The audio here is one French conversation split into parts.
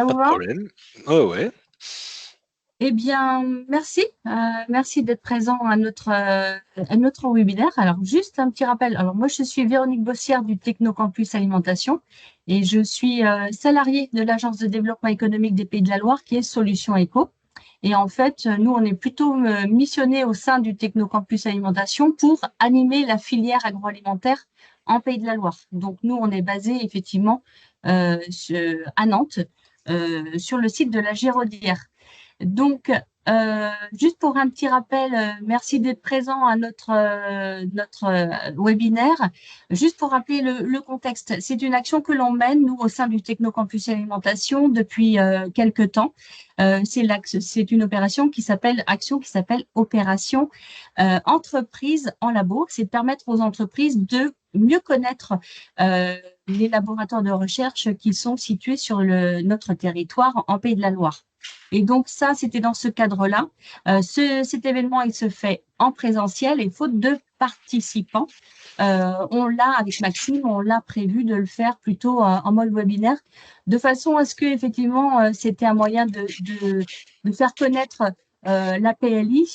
Ça Pas vous de va? problème. Ouais, ouais. Eh bien, merci. Merci d'être présent à notre webinaire. Alors, juste un petit rappel. Alors, moi, je suis Véronique Bossière du Technocampus Alimentation et je suis salariée de l'Agence de développement économique des Pays de la Loire qui est Solutions Éco. Et en fait, nous, on est plutôt missionnés au sein du Technocampus Alimentation pour animer la filière agroalimentaire en Pays de la Loire. Donc, nous, on est basé effectivement à Nantes, sur le site de la Giraudière. Donc, juste pour un petit rappel, merci d'être présent à notre webinaire. Juste pour rappeler le contexte, c'est une action que l'on mène, nous, au sein du Technocampus Alimentation depuis quelques temps. C'est une opération qui s'appelle Opération Entreprise en labo. C'est de permettre aux entreprises de mieux connaître les laboratoires de recherche qui sont situés sur notre territoire en Pays de la Loire. Et donc ça, c'était dans ce cadre-là. Cet événement, il se fait en présentiel et faute de participants, avec Maxime, on l'a prévu de le faire plutôt en mode webinaire, de façon à ce que effectivement, c'était un moyen de faire connaître la PLI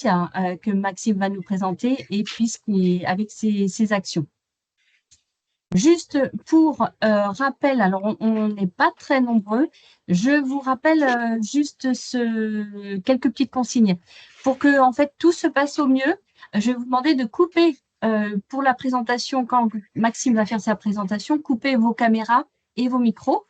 que Maxime va nous présenter et puis avec ses actions. Juste pour rappel, alors on n'est pas très nombreux, je vous rappelle quelques petites consignes. Pour que en fait tout se passe au mieux, je vais vous demander de couper pour la présentation, quand Maxime va faire sa présentation, couper vos caméras et vos micros.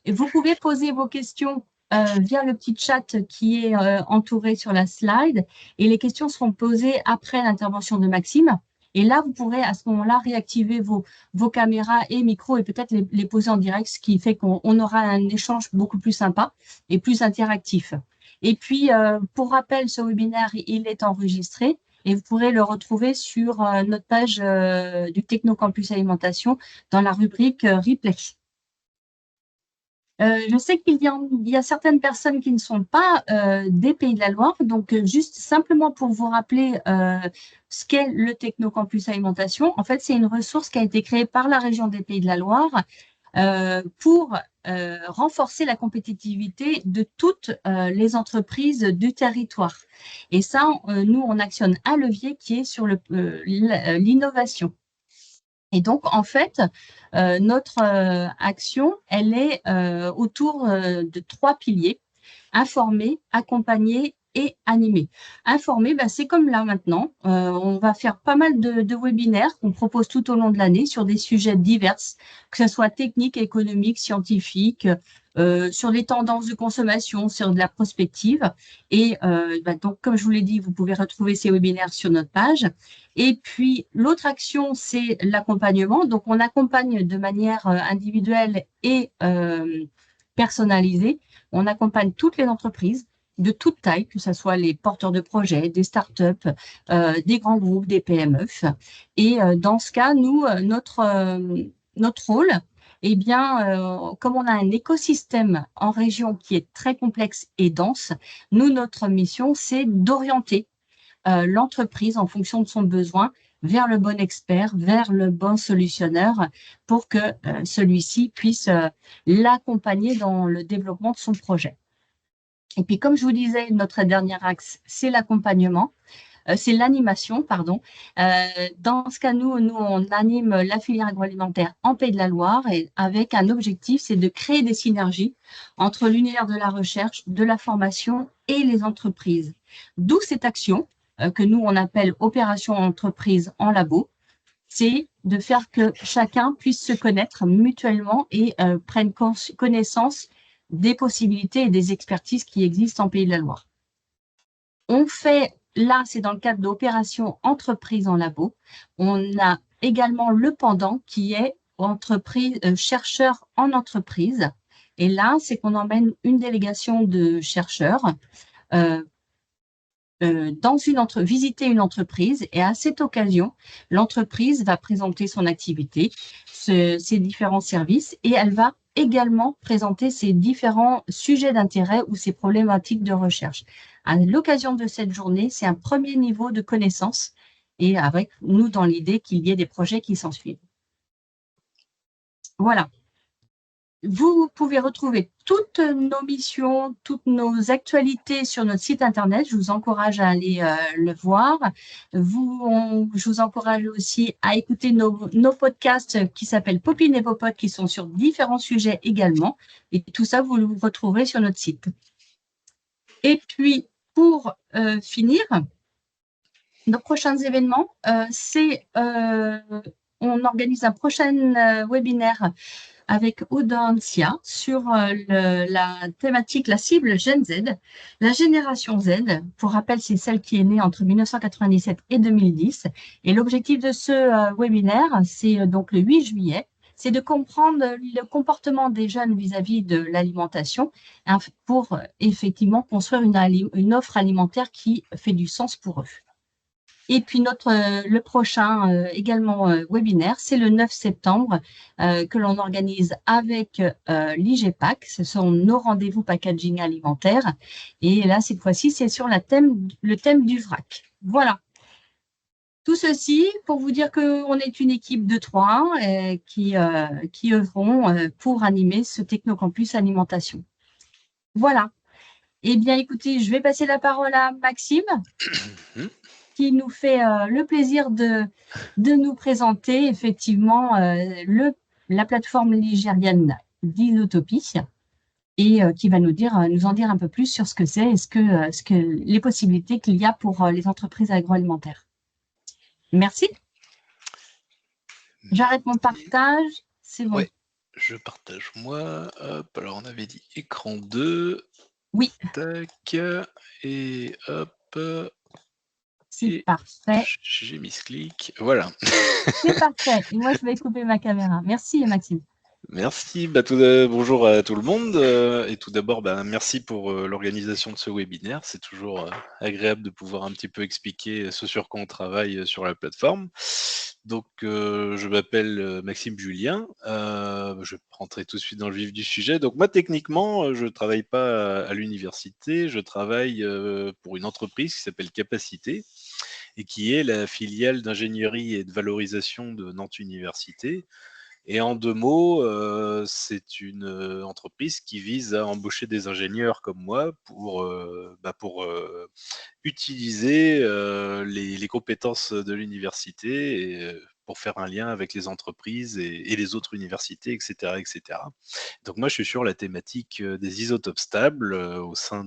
Et vous pouvez poser vos questions via le petit chat qui est entouré sur la slide et les questions seront posées après l'intervention de Maxime. Et là, vous pourrez à ce moment-là réactiver vos caméras et micros et peut-être les poser en direct, ce qui fait qu'on aura un échange beaucoup plus sympa et plus interactif. Et puis, pour rappel, ce webinaire, il est enregistré et vous pourrez le retrouver sur notre page du Technocampus Alimentation dans la rubrique Replay. Je sais qu'il y a certaines personnes qui ne sont pas des Pays de la Loire, donc juste simplement pour vous rappeler ce qu'est le Technocampus Alimentation. En fait, c'est une ressource qui a été créée par la région des Pays de la Loire pour renforcer la compétitivité de toutes les entreprises du territoire. Et ça, nous, on actionne un levier qui est sur l'innovation. Et donc, en fait, notre action, elle est autour de 3 piliers: informer, accompagner et animer. Informer, ben, c'est comme là maintenant. On va faire pas mal de webinaires qu'on propose tout au long de l'année sur des sujets divers, que ce soit techniques, économiques, scientifiques, sur les tendances de consommation, sur de la prospective. Et ben, donc, comme je vous l'ai dit, vous pouvez retrouver ces webinaires sur notre page. Et puis, l'autre action, c'est l'accompagnement. Donc, on accompagne de manière individuelle et personnalisée. On accompagne toutes les entreprises de toute taille, que ce soit les porteurs de projets, des startups, des grands groupes, des PME. Et dans ce cas, nous, notre rôle, eh bien, comme on a un écosystème en région qui est très complexe et dense, nous, notre mission, c'est d'orienter l'entreprise en fonction de son besoin vers le bon expert, vers le bon solutionneur pour que celui-ci puisse l'accompagner dans le développement de son projet. Et puis, comme je vous disais, notre dernier axe, c'est l'accompagnement. C'est l'animation, pardon. Dans ce cas, nous, on anime la filière agroalimentaire en Pays de la Loire et avec un objectif, c'est de créer des synergies entre l'univers de la recherche, de la formation et les entreprises. D'où cette action que nous, on appelle Opération Entreprise en labo. C'est de faire que chacun puisse se connaître mutuellement et prenne connaissance des possibilités et des expertises qui existent en Pays de la Loire. On fait, là, c'est dans le cadre d'opérations entreprises en labo. On a également le pendant qui est chercheurs en entreprise. Et là, c'est qu'on emmène une délégation de chercheurs visiter une entreprise et à cette occasion, l'entreprise va présenter son activité, ses différents services et elle va également présenter ses différents sujets d'intérêt ou ses problématiques de recherche. À l'occasion de cette journée, c'est un premier niveau de connaissance et avec nous dans l'idée qu'il y ait des projets qui s'en suivent. Voilà. Vous pouvez retrouver toutes nos missions, toutes nos actualités sur notre site internet. Je vous encourage à aller le voir. Je vous encourage aussi à écouter nos podcasts qui s'appellent Popine et Popote, qui sont sur différents sujets également. Et tout ça, vous le retrouverez sur notre site. Et puis, pour finir, nos prochains événements, on organise un prochain webinaire avec Audencia sur la thématique, la cible Gen Z, la génération Z. Pour rappel, c'est celle qui est née entre 1997 et 2010. Et l'objectif de ce webinaire, c'est donc le 8 juillet, c'est de comprendre le comportement des jeunes vis-à-vis de l'alimentation pour effectivement construire une offre alimentaire qui fait du sens pour eux. Et puis le prochain également webinaire, c'est le 9 septembre que l'on organise avec l'IGPAC. Ce sont nos rendez-vous packaging alimentaire. Et là, cette fois-ci, c'est sur le thème du vrac. Voilà. Tout ceci pour vous dire qu'on est une équipe de 3 qui œuvront pour animer ce Technocampus Alimentation. Voilà. Eh bien, écoutez, je vais passer la parole à Maxime, qui nous fait le plaisir de nous présenter effectivement la plateforme ligérienne d'Isotopie et qui va nous en dire un peu plus sur ce que c'est et les possibilités qu'il y a pour les entreprises agroalimentaires. Merci. J'arrête mon partage. C'est bon. Ouais, je partage moi. Hop, alors on avait dit écran 2. Oui. Tac. Et hop. C'est parfait. J'ai mis ce clic. Voilà. C'est parfait. Et moi, je vais couper ma caméra. Merci, Maxime. Merci, bonjour à tout le monde. Et tout d'abord, merci pour l'organisation de ce webinaire. C'est toujours agréable de pouvoir un petit peu expliquer ce sur quoi on travaille sur la plateforme. Donc, je m'appelle Maxime Julien. Je vais rentrer tout de suite dans le vif du sujet. Donc, moi, techniquement, je ne travaille pas à l'université. Je travaille pour une entreprise qui s'appelle Capacité et qui est la filiale d'ingénierie et de valorisation de Nantes Université. Et en 2 mots, c'est une entreprise qui vise à embaucher des ingénieurs comme moi pour utiliser les compétences de l'université et pour faire un lien avec les entreprises et les autres universités, etc., etc. Donc moi, je suis sur la thématique des isotopes stables au sein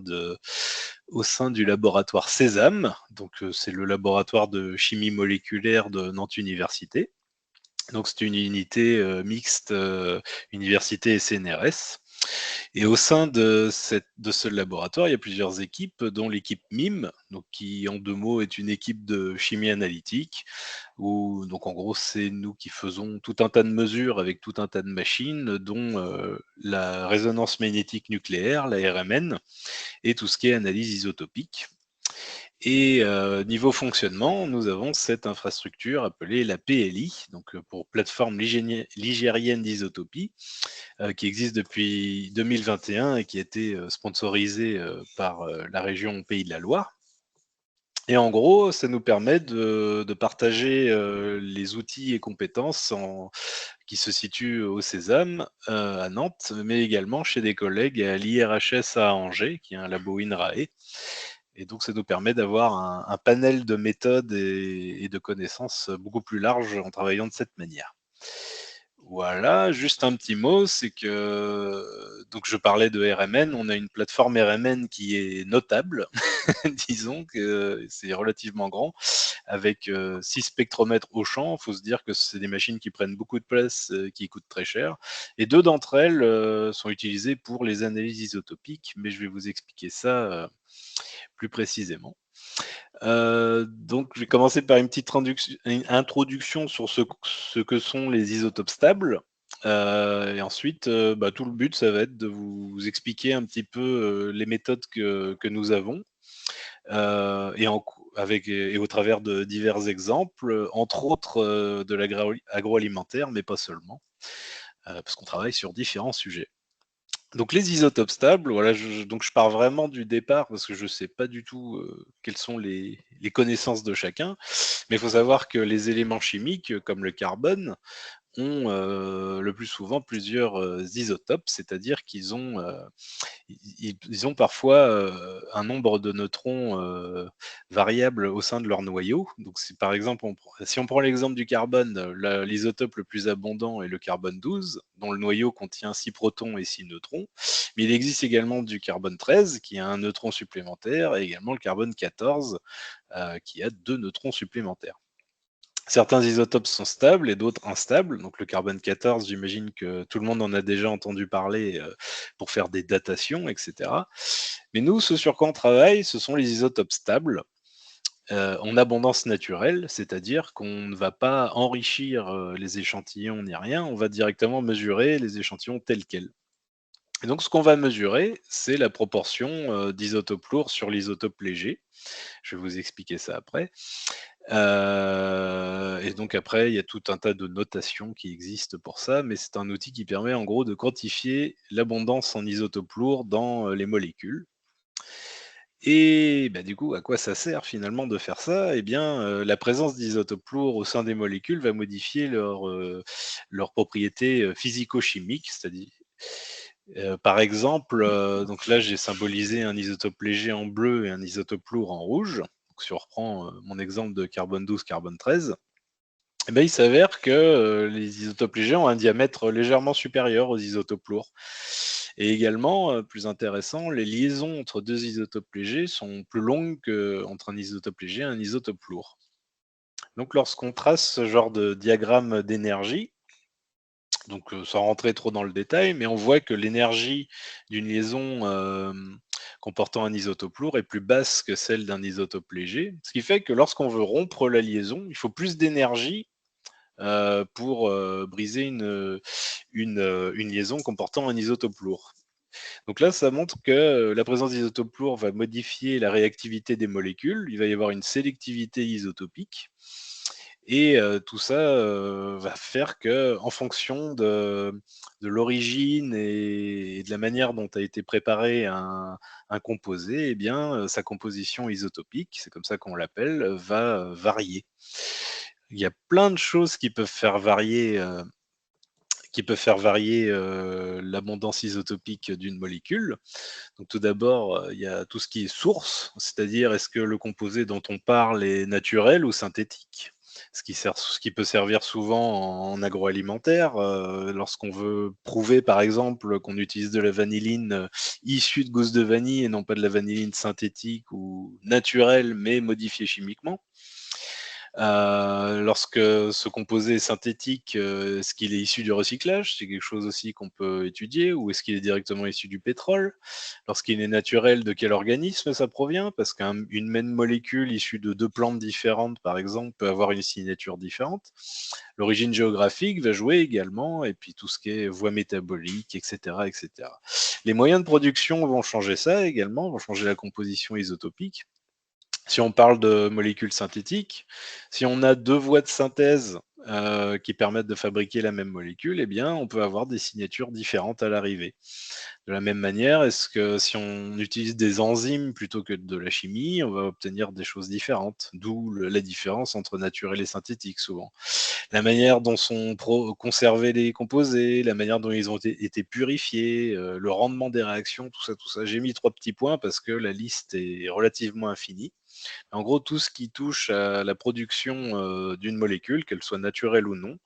du laboratoire Sésame. Donc c'est le laboratoire de chimie moléculaire de Nantes Université. Donc c'est une unité mixte université et CNRS. Et au sein de ce laboratoire, il y a plusieurs équipes, dont l'équipe MIM, donc qui en 2 mots est une équipe de chimie analytique, où donc en gros c'est nous qui faisons tout un tas de mesures avec tout un tas de machines, dont la résonance magnétique nucléaire, la RMN, et tout ce qui est analyse isotopique. Et niveau fonctionnement, nous avons cette infrastructure appelée la PLI, donc pour plateforme ligérienne d'isotopie, qui existe depuis 2021 et qui a été sponsorisée par la région Pays de la Loire. Et en gros, ça nous permet de partager les outils et compétences qui se situent au Sésame à Nantes, mais également chez des collègues à l'IRHS à Angers, qui est un labo INRAE. Et donc, ça nous permet d'avoir un panel de méthodes et de connaissances beaucoup plus large en travaillant de cette manière. Voilà, juste un petit mot, c'est que donc je parlais de RMN, on a une plateforme RMN qui est notable, disons que c'est relativement grand, avec 6 spectromètres au champ. Il faut se dire que c'est des machines qui prennent beaucoup de place, qui coûtent très cher. Et 2 d'entre elles sont utilisées pour les analyses isotopiques, mais je vais vous expliquer ça plus précisément. Donc, je vais commencer par une petite introduction sur ce que sont les isotopes stables. Et ensuite, tout le but, ça va être de vous expliquer un petit peu les méthodes que nous avons. Et au travers de divers exemples, entre autres de l'agroalimentaire, mais pas seulement, parce qu'on travaille sur différents sujets. Donc les isotopes stables, voilà, donc je pars vraiment du départ parce que je ne sais pas du tout quelles sont les connaissances de chacun, mais il faut savoir que les éléments chimiques, comme le carbone, ont le plus souvent plusieurs isotopes, c'est-à-dire qu'ils ont, ils ont parfois un nombre de neutrons variable au sein de leur noyau. Donc, si par exemple, si on prend l'exemple du carbone, l'isotope le plus abondant est le carbone 12, dont le noyau contient 6 protons et 6 neutrons. Mais il existe également du carbone 13, qui a un neutron supplémentaire, et également le carbone 14, qui a 2 neutrons supplémentaires. Certains isotopes sont stables et d'autres instables. Donc le carbone 14, j'imagine que tout le monde en a déjà entendu parler pour faire des datations, etc. Mais nous, ce sur quoi on travaille, ce sont les isotopes stables en abondance naturelle, c'est-à-dire qu'on ne va pas enrichir les échantillons ni rien, on va directement mesurer les échantillons tels quels. Et donc ce qu'on va mesurer, c'est la proportion d'isotopes lourds sur l'isotope léger. Je vais vous expliquer ça après. Et donc après, il y a tout un tas de notations qui existent pour ça, mais c'est un outil qui permet en gros de quantifier l'abondance en isotopes lourds dans les molécules. Et bah, du coup, à quoi ça sert finalement de faire ça? Eh bien, la présence d'isotopes lourds au sein des molécules va modifier leurs propriétés physico-chimiques, c'est-à-dire, par exemple, donc là j'ai symbolisé un isotope léger en bleu et un isotope lourd en rouge. Donc, si on reprend mon exemple de carbone 12, carbone 13, eh ben, il s'avère que les isotopes légers ont un diamètre légèrement supérieur aux isotopes lourds. Et également, plus intéressant, les liaisons entre deux isotopes légers sont plus longues qu'entre un isotope léger et un isotope lourd. Donc lorsqu'on trace ce genre de diagramme d'énergie, donc sans rentrer trop dans le détail, mais on voit que l'énergie d'une liaison comportant un isotope lourd est plus basse que celle d'un isotope léger, ce qui fait que lorsqu'on veut rompre la liaison, il faut plus d'énergie pour briser une liaison comportant un isotope lourd. Donc là, ça montre que la présence d'isotopes lourds va modifier la réactivité des molécules. Il va y avoir une sélectivité isotopique. Et tout ça va faire que, en fonction de l'origine et de la manière dont a été préparé un composé, eh bien, sa composition isotopique, c'est comme ça qu'on l'appelle, va varier. Il y a plein de choses qui peuvent faire varier l'abondance isotopique d'une molécule. Donc tout d'abord, il y a tout ce qui est source, c'est-à-dire est-ce que le composé dont on parle est naturel ou synthétique? Ce qui peut servir souvent en agroalimentaire, lorsqu'on veut prouver par exemple qu'on utilise de la vanilline issue de gousses de vanille et non pas de la vanilline synthétique ou naturelle mais modifiée chimiquement. Lorsque ce composé est synthétique, est-ce qu'il est issu du recyclage? C'est quelque chose aussi qu'on peut étudier, ou est-ce qu'il est directement issu du pétrole? Lorsqu'il est naturel, de quel organisme ça provient? Parce qu'une même molécule issue de 2 plantes différentes, par exemple, peut avoir une signature différente. L'origine géographique va jouer également, et puis tout ce qui est voie métabolique, et cetera, et cetera. Les moyens de production vont changer ça également, vont changer la composition isotopique. Si on parle de molécules synthétiques, si on a 2 voies de synthèse qui permettent de fabriquer la même molécule, eh bien, on peut avoir des signatures différentes à l'arrivée. De la même manière, est-ce que si on utilise des enzymes plutôt que de la chimie, on va obtenir des choses différentes, d'où la différence entre naturel et synthétique souvent. La manière dont sont conservés les composés, la manière dont ils ont été purifiés, le rendement des réactions, tout ça, tout ça. J'ai mis 3 petits points parce que la liste est relativement infinie. En gros, tout ce qui touche à la production d'une molécule, qu'elle soit naturelle ou non,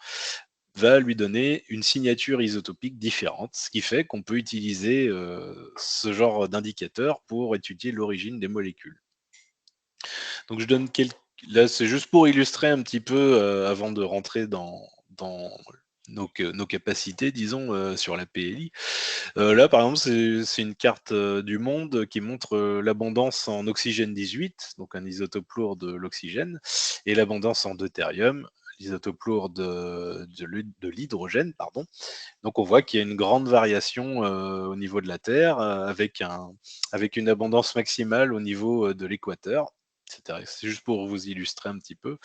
va lui donner une signature isotopique différente, ce qui fait qu'on peut utiliser ce genre d'indicateur pour étudier l'origine des molécules. Donc je donne quelques... Là, c'est juste pour illustrer un petit peu, avant de rentrer dans nos capacités, disons, sur la PLI. Là, par exemple, c'est une carte du monde qui montre l'abondance en oxygène 18, donc un isotope lourd de l'oxygène, et l'abondance en deutérium, l'isotope lourd de l'hydrogène, pardon. Donc on voit qu'il y a une grande variation au niveau de la Terre, avec une abondance maximale au niveau de l'équateur. C'est juste pour vous illustrer un petit peu.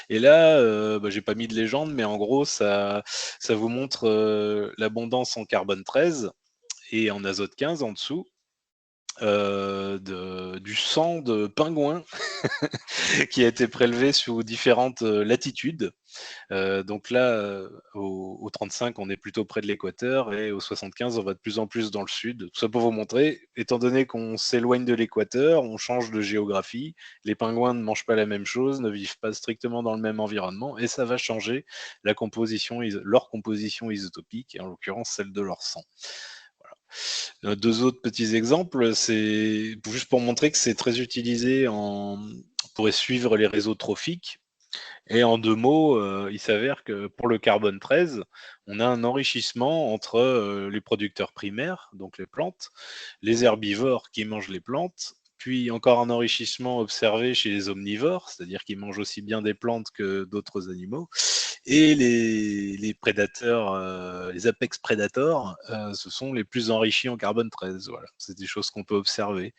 Et là, j'ai pas mis de légende, mais en gros, ça vous montre l'abondance en carbone 13 et en azote 15 en dessous, du sang de pingouin qui a été prélevé sous différentes latitudes. Donc là, au 35, on est plutôt près de l'équateur et au 75, on va de plus en plus dans le sud. Tout ça pour vous montrer, étant donné qu'on s'éloigne de l'équateur, on change de géographie, les pingouins ne mangent pas la même chose, ne vivent pas strictement dans le même environnement et ça va changer leur composition isotopique et en l'occurrence celle de leur sang. Deux autres petits exemples, c'est juste pour montrer que c'est très utilisé pour suivre les réseaux trophiques. Et en deux mots, il s'avère que pour le carbone 13, on a un enrichissement entre les producteurs primaires, donc les plantes, les herbivores qui mangent les plantes, puis encore un enrichissement observé chez les omnivores, c'est-à-dire qu'ils mangent aussi bien des plantes que d'autres animaux, et les prédateurs, les apex predators, ce sont les plus enrichis en carbone 13. Voilà, c'est des choses qu'on peut observer.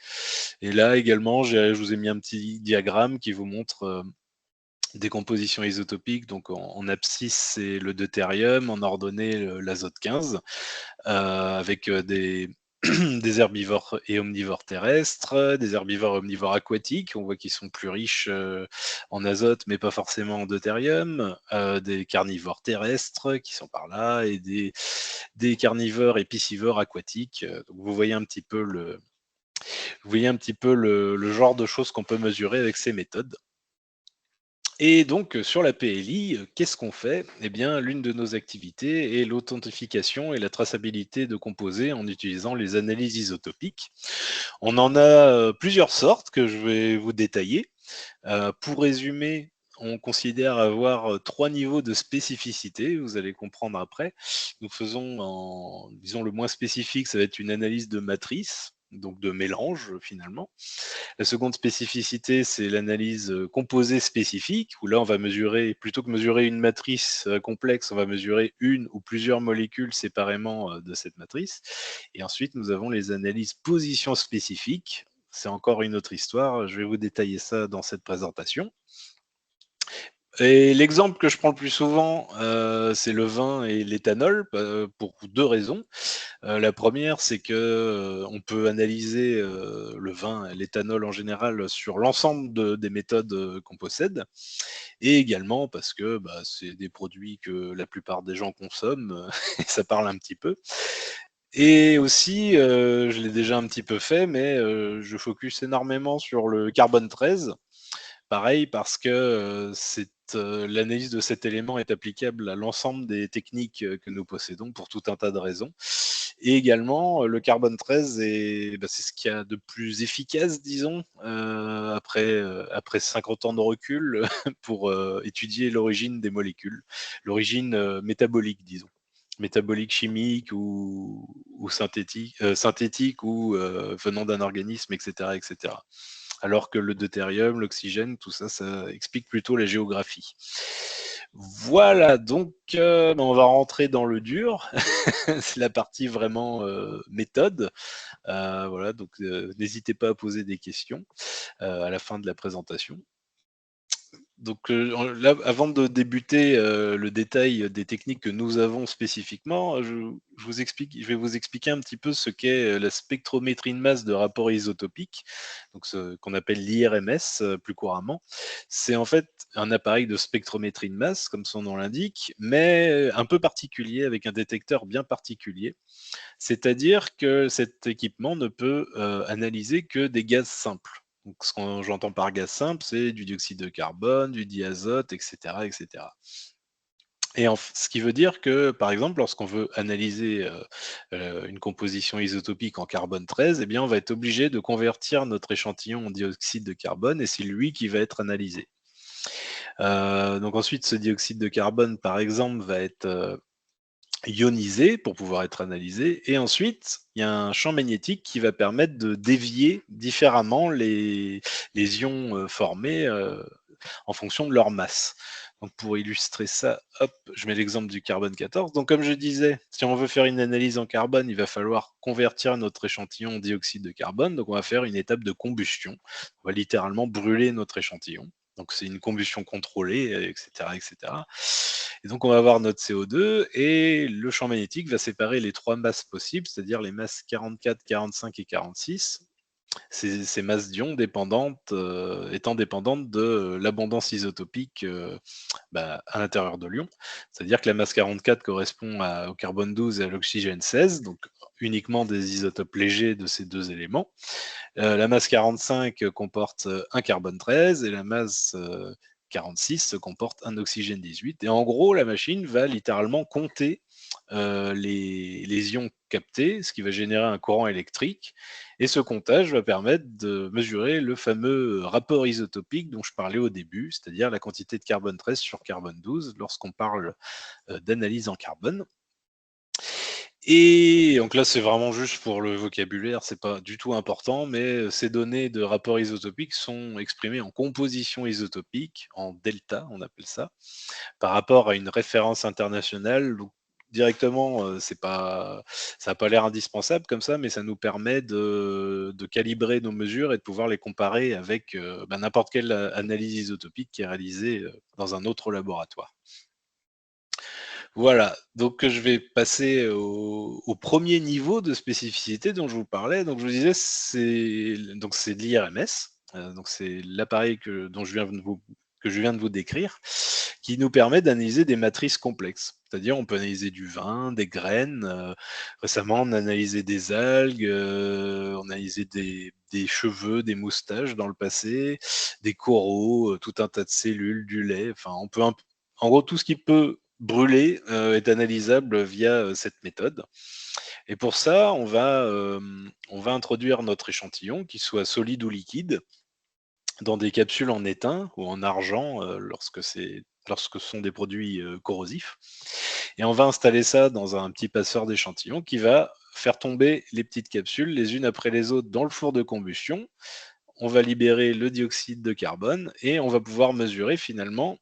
Et là également, je vous ai mis un petit diagramme qui vous montre des compositions isotopiques. Donc en abscisse, c'est le deutérium, en ordonnée, l'azote 15, avec des herbivores et omnivores terrestres, des herbivores et omnivores aquatiques. On voit qu'ils sont plus riches en azote, mais pas forcément en deutérium. Des carnivores terrestres qui sont par là, et des carnivores et piscivores aquatiques. Donc vous voyez un petit peu le genre de choses qu'on peut mesurer avec ces méthodes. Et donc, sur la PLI, qu'est-ce qu'on fait? Eh bien, l'une de nos activités est l'authentification et la traçabilité de composés en utilisant les analyses isotopiques. On en a plusieurs sortes que je vais vous détailler. Pour résumer, on considère avoir trois niveaux de spécificité, vous allez comprendre après. Nous faisons, disons, le moins spécifique, ça va être une analyse de matrice, donc de mélange finalement. La seconde spécificité, c'est l'analyse composée spécifique, où là, on va mesurer, plutôt que mesurer une matrice complexe, on va mesurer une ou plusieurs molécules séparément de cette matrice. Et ensuite, nous avons les analyses position spécifiques. C'est encore une autre histoire. Je vais vous détailler ça dans cette présentation. Et l'exemple que je prends le plus souvent, c'est le vin et l'éthanol, pour deux raisons. La première, c'est que on peut analyser le vin et l'éthanol en général sur l'ensemble des méthodes qu'on possède, et également parce que c'est des produits que la plupart des gens consomment, et ça parle un petit peu. Et aussi, je l'ai déjà un petit peu fait, mais je focus énormément sur le carbone 13. Pareil, parce que l'analyse de cet élément est applicable à l'ensemble des techniques que nous possédons pour tout un tas de raisons. Et également, le carbone 13, c'est ce qu'il y a de plus efficace, disons, après 50 ans de recul, pour étudier l'origine des molécules, l'origine métabolique, disons. Métabolique, chimique ou synthétique ou venant d'un organisme, etc., etc. Alors que le deutérium, l'oxygène, tout ça, ça explique plutôt la géographie. Voilà, donc on va rentrer dans le dur. C'est la partie vraiment méthode. Voilà, donc n'hésitez pas à poser des questions à la fin de la présentation. Donc là, avant de débuter le détail des techniques que nous avons spécifiquement, je vais vous expliquer un petit peu ce qu'est la spectrométrie de masse de rapport isotopique, donc ce qu'on appelle l'IRMS plus couramment. C'est en fait un appareil de spectrométrie de masse, comme son nom l'indique, mais un peu particulier, avec un détecteur bien particulier. C'est-à-dire que cet équipement ne peut analyser que des gaz simples. Donc, ce que j'entends par gaz simple, c'est du dioxyde de carbone, du diazote, etc., etc. Et ce qui veut dire que, par exemple, lorsqu'on veut analyser une composition isotopique en carbone 13, eh bien, on va être obligé de convertir notre échantillon en dioxyde de carbone, et c'est lui qui va être analysé. Donc ensuite, ce dioxyde de carbone, par exemple, va être ionisé pour pouvoir être analysé. Et ensuite, il y a un champ magnétique qui va permettre de dévier différemment les ions formés en fonction de leur masse. Donc pour illustrer ça, hop, je mets l'exemple du carbone 14. Donc comme je disais, si on veut faire une analyse en carbone, il va falloir convertir notre échantillon en dioxyde de carbone. Donc on va faire une étape de combustion. On va littéralement brûler notre échantillon. Donc c'est une combustion contrôlée, etc., etc. Et donc on va avoir notre CO2 et le champ magnétique va séparer les trois masses possibles, c'est-à-dire les masses 44, 45 et 46. ces masses d'ions dépendantes, étant dépendantes de l'abondance isotopique à l'intérieur de l'ion. C'est-à-dire que la masse 44 correspond au carbone 12 et à l'oxygène 16, donc uniquement des isotopes légers de ces deux éléments. La masse 45 comporte un carbone 13 et la masse 46 comporte un oxygène 18. Et en gros, la machine va littéralement compter les ions captés, ce qui va générer un courant électrique. Et ce comptage va permettre de mesurer le fameux rapport isotopique dont je parlais au début, c'est-à-dire la quantité de carbone 13 sur carbone 12 lorsqu'on parle d'analyse en carbone. Et donc là, c'est vraiment juste pour le vocabulaire, c'est pas du tout important, mais ces données de rapport isotopique sont exprimées en composition isotopique, en delta, on appelle ça, par rapport à une référence internationale. Donc, directement, ça n'a pas l'air indispensable comme ça, mais ça nous permet de calibrer nos mesures et de pouvoir les comparer avec n'importe quelle analyse isotopique qui est réalisée dans un autre laboratoire. Voilà, donc je vais passer au premier niveau de spécificité dont je vous parlais. Donc je vous disais, c'est de l'IRMS, donc c'est l'appareil que je viens de vous décrire, qui nous permet d'analyser des matrices complexes. C'est-à-dire, on peut analyser du vin, des graines. Récemment, on a analysé des algues, on a analysé des cheveux, des moustaches dans le passé, des coraux, tout un tas de cellules, du lait. Enfin, en gros, tout ce qui peut brûler est analysable via cette méthode. Et pour ça, on va introduire notre échantillon, qu'il soit solide ou liquide, dans des capsules en étain ou en argent lorsque ce sont des produits corrosifs. Et on va installer ça dans un petit passeur d'échantillon qui va faire tomber les petites capsules les unes après les autres dans le four de combustion. On va libérer le dioxyde de carbone et on va pouvoir mesurer finalement.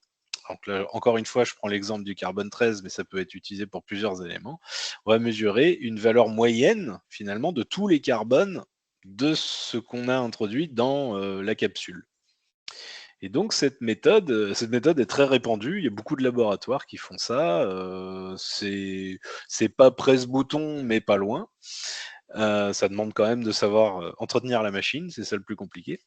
Donc là, encore une fois, je prends l'exemple du carbone 13, mais ça peut être utilisé pour plusieurs éléments. On va mesurer une valeur moyenne finalement de tous les carbones de ce qu'on a introduit dans la capsule. Et donc cette méthode est très répandue. Il y a beaucoup de laboratoires qui font ça. C'est pas presse-bouton, mais pas loin. Ça demande quand même de savoir entretenir la machine, c'est ça le plus compliqué.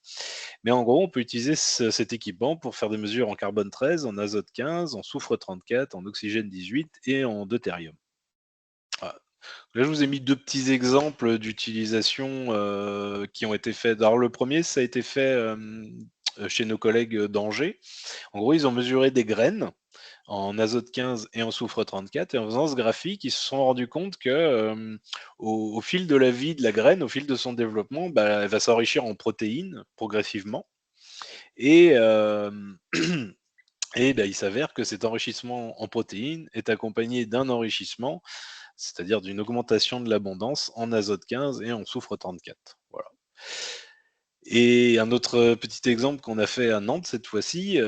Mais en gros, on peut utiliser cet équipement pour faire des mesures en carbone 13, en azote 15, en soufre 34, en oxygène 18 et en deutérium. Voilà. Là, je vous ai mis deux petits exemples d'utilisation qui ont été faits. Alors, le premier, ça a été fait chez nos collègues d'Angers. En gros, ils ont mesuré des graines en azote 15 et en soufre 34. Et en faisant ce graphique, ils se sont rendus compte que au fil de la vie de la graine, au fil de son développement, elle va s'enrichir en protéines progressivement. Et, il s'avère que cet enrichissement en protéines est accompagné d'un enrichissement, c'est-à-dire d'une augmentation de l'abondance en azote 15 et en soufre 34. Voilà. Et un autre petit exemple qu'on a fait à Nantes cette fois-ci,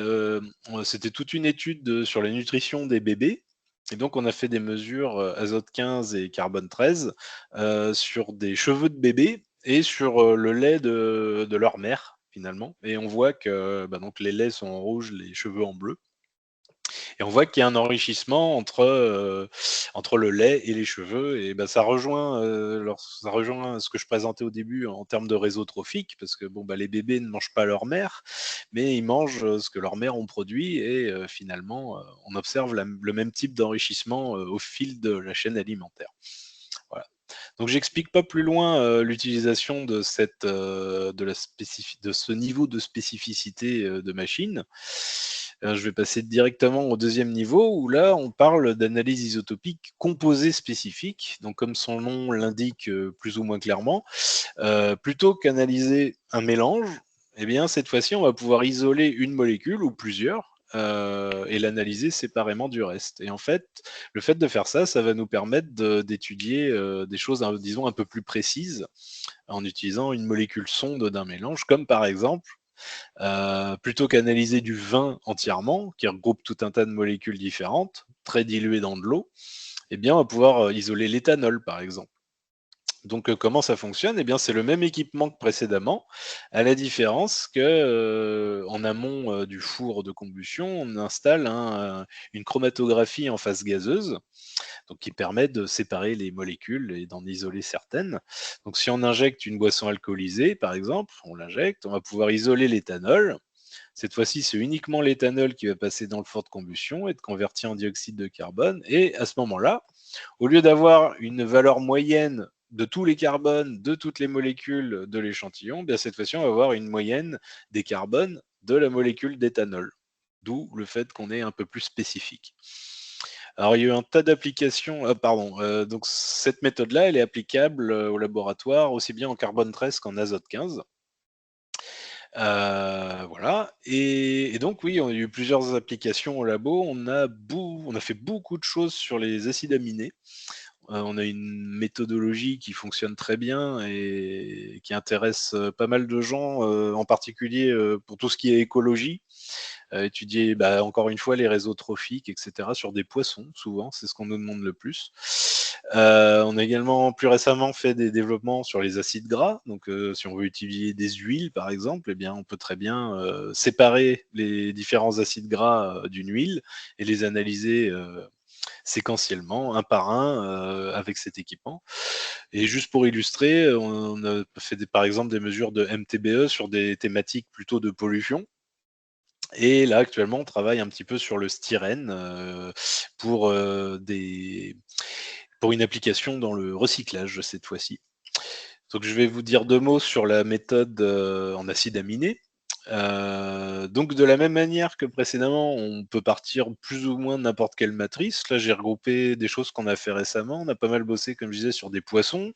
c'était toute une étude sur la nutrition des bébés. Et donc, on a fait des mesures azote 15 et carbone 13 sur des cheveux de bébés et sur le lait de leur mère, finalement. Et on voit que donc les laits sont en rouge, les cheveux en bleu. Et on voit qu'il y a un enrichissement entre le lait et les cheveux. Et ça rejoint ce que je présentais au début en termes de réseau trophique, parce que les bébés ne mangent pas leur mère, mais ils mangent ce que leur mère ont produit. Et finalement, on observe le même type d'enrichissement au fil de la chaîne alimentaire. Voilà. Donc j'explique pas plus loin l'utilisation de de ce niveau de spécificité de machine. Je vais passer directement au deuxième niveau où là on parle d'analyse isotopique composée spécifique. Donc comme son nom l'indique plus ou moins clairement, plutôt qu'analyser un mélange, eh bien cette fois-ci on va pouvoir isoler une molécule ou plusieurs et l'analyser séparément du reste. Et en fait, le fait de faire ça, ça va nous permettre d'étudier des choses, disons, un peu plus précises en utilisant une molécule sonde d'un mélange, comme par exemple, plutôt qu'analyser du vin entièrement, qui regroupe tout un tas de molécules différentes, très diluées dans de l'eau, eh bien, on va pouvoir isoler l'éthanol, par exemple. Donc, comment ça fonctionne? Eh bien, c'est le même équipement que précédemment, à la différence que, en amont du four de combustion, on installe une chromatographie en phase gazeuse donc qui permet de séparer les molécules et d'en isoler certaines. Donc si on injecte une boisson alcoolisée, par exemple, on l'injecte, on va pouvoir isoler l'éthanol. Cette fois-ci, c'est uniquement l'éthanol qui va passer dans le four de combustion, être converti en dioxyde de carbone. Et à ce moment-là, au lieu d'avoir une valeur moyenne de tous les carbones, de toutes les molécules de l'échantillon, bien cette fois-ci, on va avoir une moyenne des carbones de la molécule d'éthanol. D'où le fait qu'on est un peu plus spécifique. Alors, il y a eu un tas d'applications. Donc cette méthode-là, elle est applicable au laboratoire aussi bien en carbone 13 qu'en azote 15. Voilà. Et donc, oui, on a eu plusieurs applications au labo. On a fait beaucoup de choses sur les acides aminés. On a une méthodologie qui fonctionne très bien et qui intéresse pas mal de gens, en particulier pour tout ce qui est écologie. Étudier, encore une fois, les réseaux trophiques, etc., sur des poissons, souvent, c'est ce qu'on nous demande le plus. On a également plus récemment fait des développements sur les acides gras. Donc, si on veut utiliser des huiles, par exemple, eh bien, on peut très bien séparer les différents acides gras d'une huile et les analyser séquentiellement, un par un, avec cet équipement. Et juste pour illustrer, on a fait par exemple des mesures de MTBE sur des thématiques plutôt de pollution. Et là, actuellement, on travaille un petit peu sur le styrène pour, pour une application dans le recyclage cette fois-ci. Donc, je vais vous dire 2 mots sur la méthode en acide aminé. Donc, de la même manière que précédemment, on peut partir plus ou moins de n'importe quelle matrice. Là, j'ai regroupé des choses qu'on a fait récemment. On a pas mal bossé, comme je disais, sur des poissons,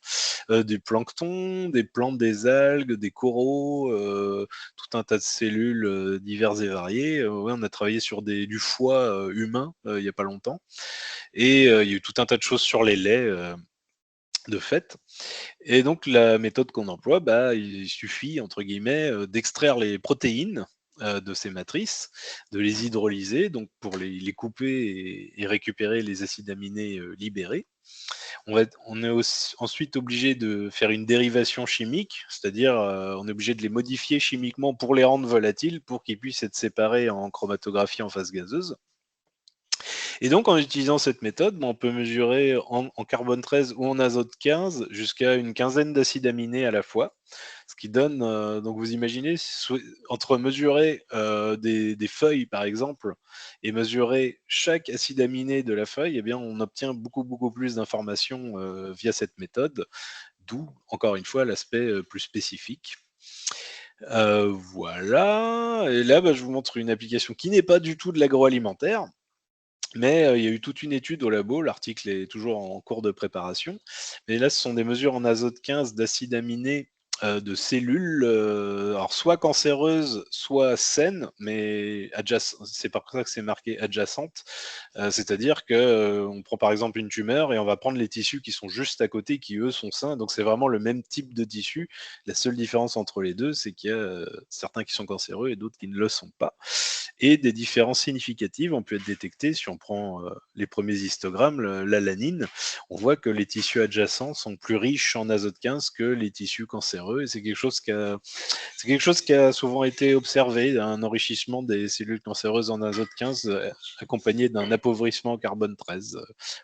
du plancton, des plantes, des algues, des coraux, tout un tas de cellules diverses et variées. Ouais, on a travaillé sur du foie humain il y a pas longtemps. Et il y a eu tout un tas de choses sur les laits, de fait. Et donc la méthode qu'on emploie, il suffit, entre guillemets, d'extraire les protéines de ces matrices, de les hydrolyser, donc pour les couper et récupérer les acides aminés libérés. On est ensuite obligé de faire une dérivation chimique, c'est-à-dire on est obligé de les modifier chimiquement pour les rendre volatiles, pour qu'ils puissent être séparés en chromatographie en phase gazeuse. Et donc, en utilisant cette méthode, on peut mesurer en carbone 13 ou en azote 15 jusqu'à une quinzaine d'acides aminés à la fois. Ce qui donne, donc vous imaginez, entre mesurer des feuilles, par exemple, et mesurer chaque acide aminé de la feuille, eh bien, on obtient beaucoup, beaucoup plus d'informations via cette méthode, d'où, encore une fois, l'aspect plus spécifique. Voilà, et là, je vous montre une application qui n'est pas du tout de l'agroalimentaire, mais il y a eu toute une étude au labo, l'article est toujours en cours de préparation. Mais là, ce sont des mesures en azote 15 d'acides aminés de cellules, alors soit cancéreuses, soit saines, mais c'est pour ça que c'est marqué adjacentes. C'est-à-dire que on prend par exemple une tumeur et on va prendre les tissus qui sont juste à côté, qui eux sont sains. Donc c'est vraiment le même type de tissu. La seule différence entre les deux, c'est qu'il y a certains qui sont cancéreux et d'autres qui ne le sont pas. Et des différences significatives ont pu être détectées si on prend les premiers histogrammes, l'alanine. On voit que les tissus adjacents sont plus riches en azote 15 que les tissus cancéreux. Et c'est quelque chose qui a souvent été observé, un enrichissement des cellules cancéreuses en azote 15 accompagné d'un appauvrissement en carbone 13.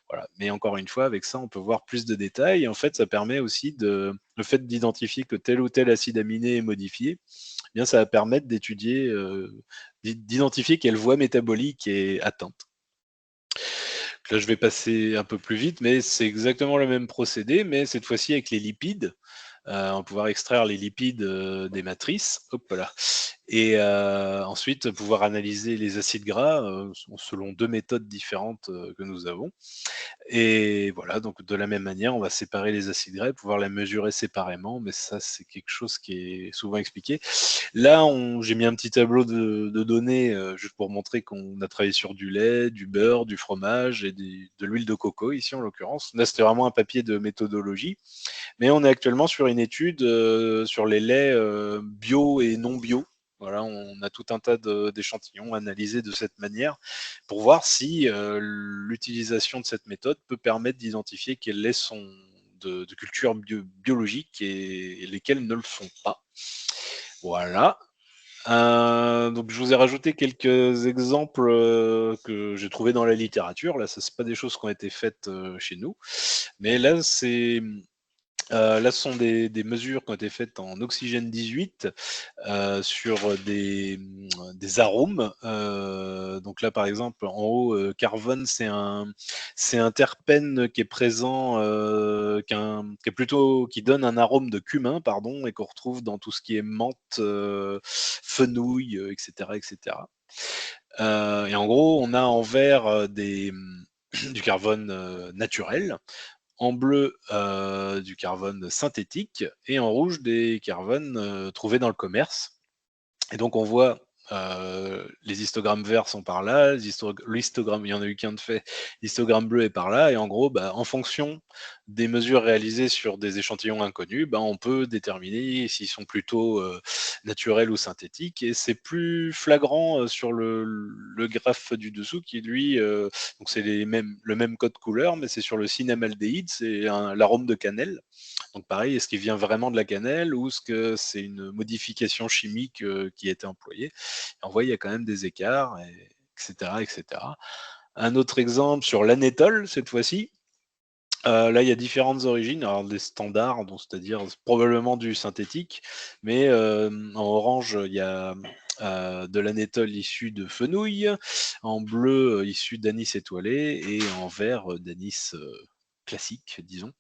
Voilà. Mais encore une fois, avec ça, on peut voir plus de détails. Et en fait, ça permet aussi le fait d'identifier que tel ou tel acide aminé est modifié. Eh bien, ça va permettre d'étudier, d'identifier quelle voie métabolique est atteinte. Là, je vais passer un peu plus vite, mais c'est exactement le même procédé, mais cette fois-ci avec les lipides. On va pouvoir extraire les lipides des matrices. Hop là. Et ensuite, pouvoir analyser les acides gras selon 2 méthodes différentes que nous avons. Et voilà, donc de la même manière, on va séparer les acides gras, pouvoir les mesurer séparément, mais ça, c'est quelque chose qui est souvent expliqué. Là, j'ai mis un petit tableau de données juste pour montrer qu'on a travaillé sur du lait, du beurre, du fromage et de l'huile de coco, ici en l'occurrence. Là, c'était vraiment un papier de méthodologie, mais on est actuellement sur une étude sur les laits bio et non bio. Voilà, on a tout un tas d'échantillons analysés de cette manière pour voir si l'utilisation de cette méthode peut permettre d'identifier quels laits sont de culture biologique et lesquels ne le sont pas. Voilà. Donc je vous ai rajouté quelques exemples que j'ai trouvés dans la littérature. Là, ça c'est pas des choses qui ont été faites chez nous, mais là, ce sont des mesures qui ont été faites en oxygène 18 sur des arômes. Donc là, par exemple, en haut, carbone, c'est un terpène qui est présent, qui est plutôt, qui donne un arôme de cumin, pardon, et qu'on retrouve dans tout ce qui est menthe, fenouil, etc., etc. Et en gros, on a en vert du carbone naturel, en bleu du carbone synthétique et en rouge des carbones trouvés dans le commerce. Et donc on voit les histogrammes verts sont par là, l'histogramme, il y en a eu qu'un de fait, l'histogramme bleu est par là, et en gros, bah, en fonction des mesures réalisées sur des échantillons inconnus, bah, on peut déterminer s'ils sont plutôt naturels ou synthétiques, et c'est plus flagrant sur le graphe du dessous qui lui, donc c'est le même code couleur, mais c'est sur le cinamaldéhyde, c'est l'arôme de cannelle. Donc pareil, est-ce qu'il vient vraiment de la cannelle ou est-ce que c'est une modification chimique qui a été employée? Et on voit, il y a quand même des écarts, etc., etc. Un autre exemple sur l'anétol, cette fois-ci. Là, il y a différentes origines. Alors, des standards, donc c'est-à-dire probablement du synthétique, mais en orange, il y a de l'anétol issu de fenouil, en bleu, issu d'anis étoilé, et en vert, d'anis classique, disons.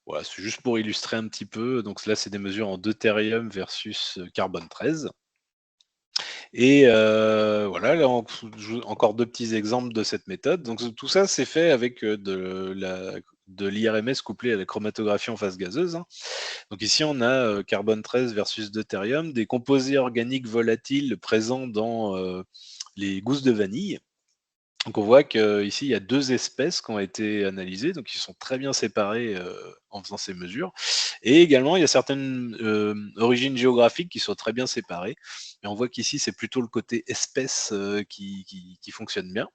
Voilà, c'est juste pour illustrer un petit peu. Donc là, c'est des mesures en deutérium versus carbone 13. Et voilà, là, encore deux petits exemples de cette méthode. Donc tout ça, c'est fait avec de l'IRMS couplé à la chromatographie en phase gazeuse, hein. Donc ici, on a carbone 13 versus deutérium, des composés organiques volatiles présents dans les gousses de vanille. Donc on voit qu'ici, il y a deux espèces qui ont été analysées, donc ils sont très bien séparés en faisant ces mesures. Et également, il y a certaines origines géographiques qui sont très bien séparées. Et on voit qu'ici, c'est plutôt le côté espèce qui fonctionne bien.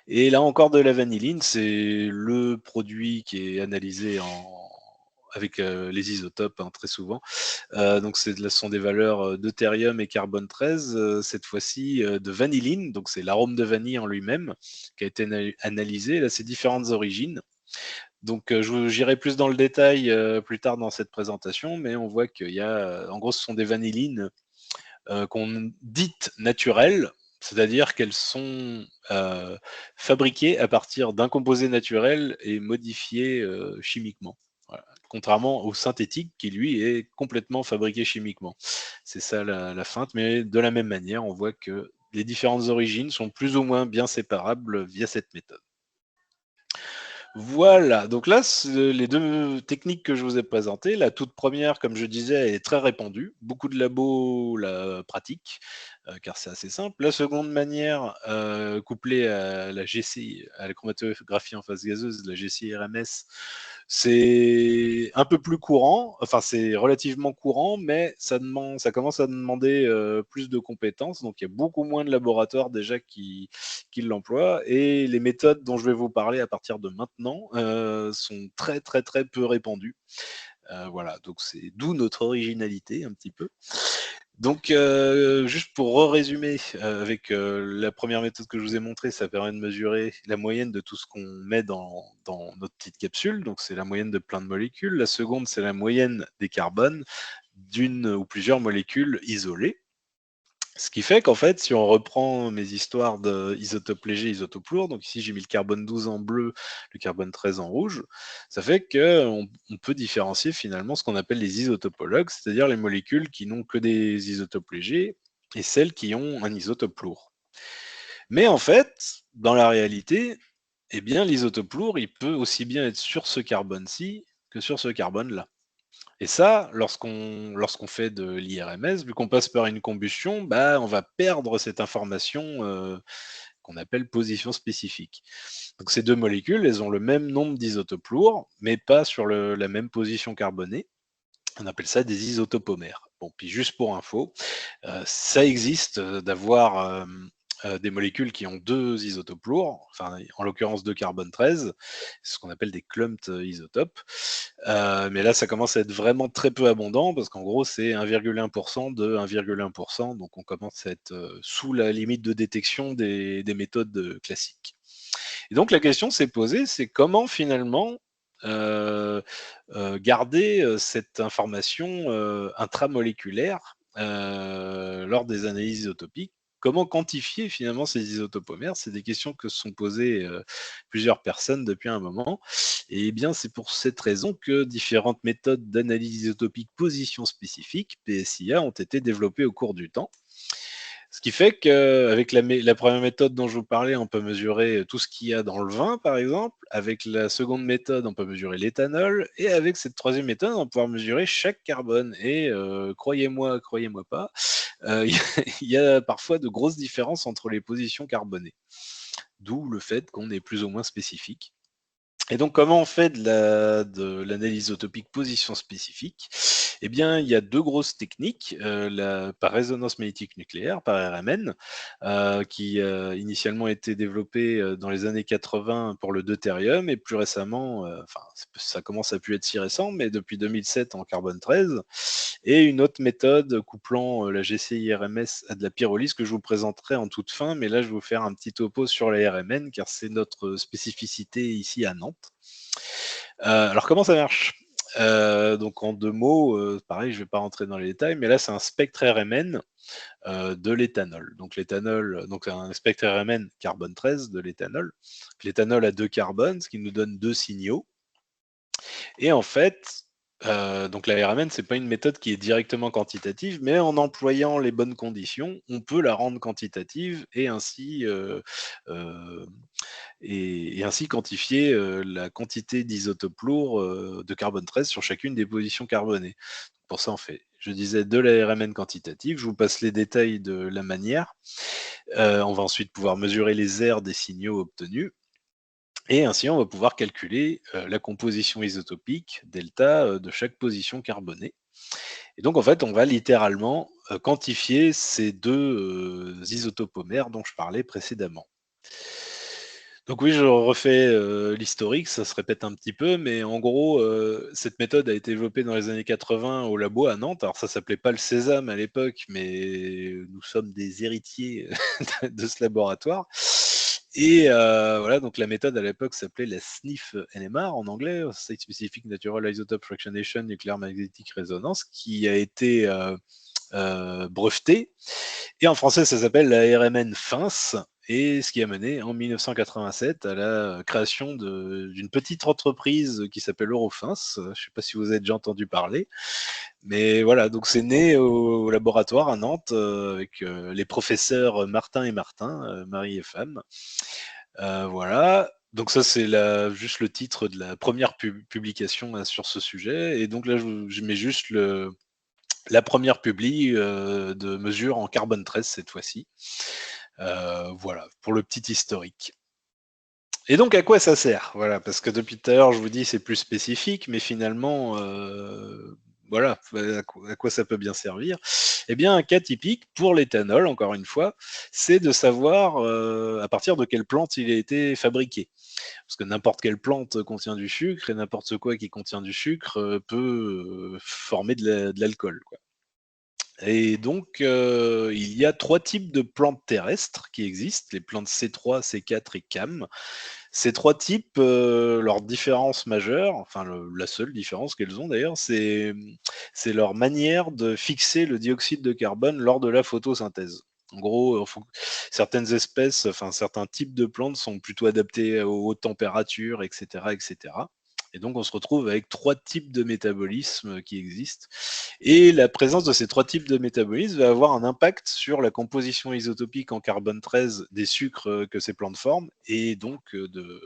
Et là encore de la vanilline, c'est le produit qui est analysé avec les isotopes, hein, très souvent. Donc ce sont des valeurs deutérium et carbone 13, cette fois-ci de vanilline, donc c'est l'arôme de vanille en lui-même qui a été analysé. Là, c'est différentes origines. Donc j'irai plus dans le détail plus tard dans cette présentation, mais on voit qu'il y a, en gros, ce sont des vanillines qu'on dite naturelles, c'est-à-dire qu'elles sont fabriquées à partir d'un composé naturel et modifiées chimiquement. Voilà. Contrairement au synthétique qui, lui, est complètement fabriqué chimiquement. C'est ça la feinte, mais de la même manière, on voit que les différentes origines sont plus ou moins bien séparables via cette méthode. Voilà, donc là, les deux techniques que je vous ai présentées. La toute première, comme je disais, elle est très répandue. Beaucoup de labos la pratiquent, car c'est assez simple. La seconde manière, couplée à la GC, à la chromatographie en phase gazeuse, la GC-RMS, c'est un peu plus courant, enfin c'est relativement courant, mais ça commence à demander plus de compétences. Donc il y a beaucoup moins de laboratoires déjà qui l'emploient. Et les méthodes dont je vais vous parler à partir de maintenant sont très très très peu répandues. Voilà, donc c'est d'où notre originalité un petit peu. Donc, juste pour résumer, avec la première méthode que je vous ai montrée, ça permet de mesurer la moyenne de tout ce qu'on met dans notre petite capsule. Donc, c'est la moyenne de plein de molécules. La seconde, c'est la moyenne des carbones d'une ou plusieurs molécules isolées. Ce qui fait qu'en fait, si on reprend mes histoires d'isotope léger, isotope lourd, donc ici j'ai mis le carbone 12 en bleu, le carbone 13 en rouge, ça fait qu'on peut différencier finalement ce qu'on appelle les isotopologues, c'est-à-dire les molécules qui n'ont que des isotopes légers et celles qui ont un isotope lourd. Mais en fait, dans la réalité, eh bien l'isotope lourd, il peut aussi bien être sur ce carbone-ci que sur ce carbone-là. Et ça, lorsqu'on fait de l'IRMS, vu qu'on passe par une combustion, bah, on va perdre cette information qu'on appelle position spécifique. Donc ces deux molécules, elles ont le même nombre d'isotopes lourds, mais pas sur la même position carbonée. On appelle ça des isotopomères. Bon, puis juste pour info, ça existe d'avoir des molécules qui ont deux isotopes lourds, enfin en l'occurrence deux carbone 13, c'est ce qu'on appelle des clumped isotopes. Mais là, ça commence à être vraiment très peu abondant parce qu'en gros, c'est 1,1% de 1,1%, donc on commence à être sous la limite de détection des méthodes classiques. Et donc la question s'est posée, c'est comment finalement garder cette information intramoléculaire lors des analyses isotopiques. Comment quantifier finalement ces isotopomères? C'est des questions que se sont posées plusieurs personnes depuis un moment. Et bien, c'est pour cette raison que différentes méthodes d'analyse isotopique position spécifique, PSIA, ont été développées au cours du temps. Ce qui fait qu'avec la première méthode dont je vous parlais, on peut mesurer tout ce qu'il y a dans le vin, par exemple. Avec la seconde méthode, on peut mesurer l'éthanol. Et avec cette troisième méthode, on va pouvoir mesurer chaque carbone. Et croyez-moi, croyez-moi pas, il y a parfois de grosses différences entre les positions carbonées. D'où le fait qu'on est plus ou moins spécifique. Et donc, comment on fait de l'analyse isotopique position spécifique? Eh bien, il y a deux grosses techniques, par résonance magnétique nucléaire, par RMN, qui initialement été développée dans les années 80 pour le deutérium, et plus récemment, enfin, ça commence à plus être si récent, mais depuis 2007 en carbone 13, et une autre méthode couplant la GCI-RMS à de la pyrolyse que je vous présenterai en toute fin, mais là, je vais vous faire un petit topo sur la RMN, car c'est notre spécificité ici à Nantes. Alors, comment ça marche? Donc, en deux mots, pareil, je ne vais pas rentrer dans les détails, mais là, c'est un spectre RMN de l'éthanol. Donc, l'éthanol, donc un spectre RMN carbone 13 de l'éthanol. L'éthanol a deux carbones, ce qui nous donne deux signaux. Et en fait, donc la RMN, c'est pas une méthode qui est directement quantitative, mais en employant les bonnes conditions, on peut la rendre quantitative et ainsi quantifier la quantité d'isotopes lourds de carbone 13 sur chacune des positions carbonées. Pour ça, on fait, je disais, de la RMN quantitative. Je vous passe les détails de la manière. On va ensuite pouvoir mesurer les aires des signaux obtenus. Et ainsi, on va pouvoir calculer la composition isotopique, delta, de chaque position carbonée. Et donc, en fait, on va littéralement quantifier ces deux isotopomères dont je parlais précédemment. Donc oui, je refais l'historique, ça se répète un petit peu, mais en gros, cette méthode a été développée dans les années 80 au labo à Nantes. Alors ça s'appelait pas le Sésame à l'époque, mais nous sommes des héritiers de ce laboratoire. Et voilà, donc la méthode à l'époque s'appelait la SNIF NMR en anglais, Site Specific Natural Isotope Fractionation Nuclear Magnetic Resonance, qui a été brevetée. Et en français, ça s'appelle la RMN FINS, et ce qui a mené en 1987 à la création d'une petite entreprise qui s'appelle Eurofins. Je ne sais pas si vous avez déjà entendu parler, mais voilà, donc c'est né au laboratoire à Nantes avec les professeurs Martin et Martin, mari et femme. Voilà. Donc ça, c'est juste le titre de la première publication sur ce sujet. Et donc là, je mets juste la première publi de mesure en carbone 13 cette fois-ci. Voilà, pour le petit historique. Et donc, à quoi ça sert? Voilà, parce que depuis tout à l'heure, je vous dis c'est plus spécifique, mais finalement, voilà, à quoi ça peut bien servir? Eh bien, un cas typique pour l'éthanol, encore une fois, c'est de savoir à partir de quelle plante il a été fabriqué. Parce que n'importe quelle plante contient du sucre et n'importe quoi qui contient du sucre peut former de l'alcool, quoi. Et donc, il y a trois types de plantes terrestres qui existent, les plantes C3, C4 et CAM. Ces trois types, leur différence majeure, enfin la seule différence qu'elles ont d'ailleurs, c'est leur manière de fixer le dioxyde de carbone lors de la photosynthèse. En gros, certaines espèces, enfin certains types de plantes sont plutôt adaptés aux hautes températures, etc., etc. Et donc, on se retrouve avec trois types de métabolisme qui existent. Et la présence de ces trois types de métabolisme va avoir un impact sur la composition isotopique en carbone 13 des sucres que ces plantes forment, et donc de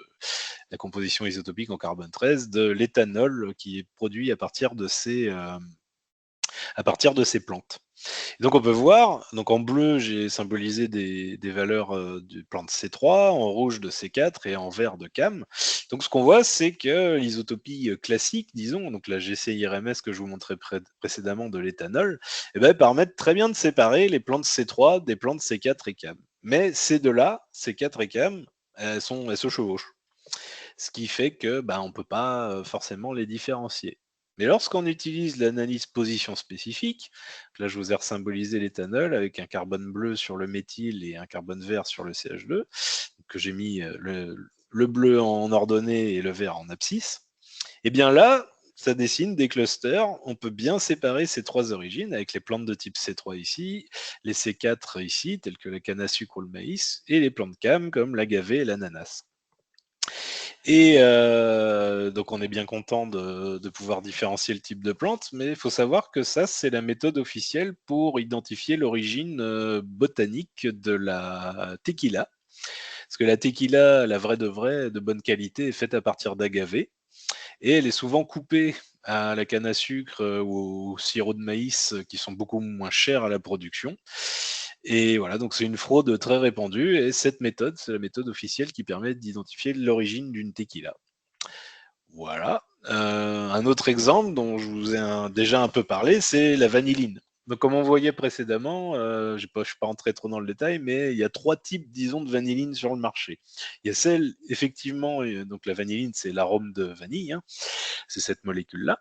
la composition isotopique en carbone 13 de l'éthanol qui est produit à partir de ces plantes. Donc on peut voir, donc en bleu j'ai symbolisé des valeurs de plante C3, en rouge de C4 et en vert de CAM. Donc ce qu'on voit, c'est que l'isotopie classique, disons, donc la GCI-RMS que je vous montrais précédemment de l'éthanol, eh ben, permettent très bien de séparer les plantes C3 des plantes C4 et CAM. Mais ces deux-là, ces 4 écames, elles se chevauchent. Ce qui fait que on ne peut pas forcément les différencier. Mais lorsqu'on utilise l'analyse position spécifique, là je vous ai symbolisé l'éthanol avec un carbone bleu sur le méthyle et un carbone vert sur le CH2, que j'ai mis le bleu en ordonnée et le vert en abscisse, et bien là, ça dessine des clusters. On peut bien séparer ces 3 origines avec les plantes de type C3 ici, les C4 ici, telles que la canne à sucre ou le maïs, et les plantes CAM comme l'agave et l'ananas. Et donc on est bien content de pouvoir différencier le type de plante, mais il faut savoir que ça, c'est la méthode officielle pour identifier l'origine botanique de la tequila. Parce que la tequila, la vraie de vraie, de bonne qualité, est faite à partir d'agave, et elle est souvent coupée à la canne à sucre ou au sirop de maïs qui sont beaucoup moins chers à la production. Et voilà, donc c'est une fraude très répandue, et cette méthode, c'est la méthode officielle qui permet d'identifier l'origine d'une tequila. Voilà. Un autre exemple dont je vous ai déjà un peu parlé, c'est la vanilline. Donc, comme on voyait précédemment, je ne suis pas rentré trop dans le détail, mais il y a 3 types, disons, de vanilline sur le marché. Il y a celle, effectivement, donc la vanilline, c'est l'arôme de vanille, hein, c'est cette molécule-là.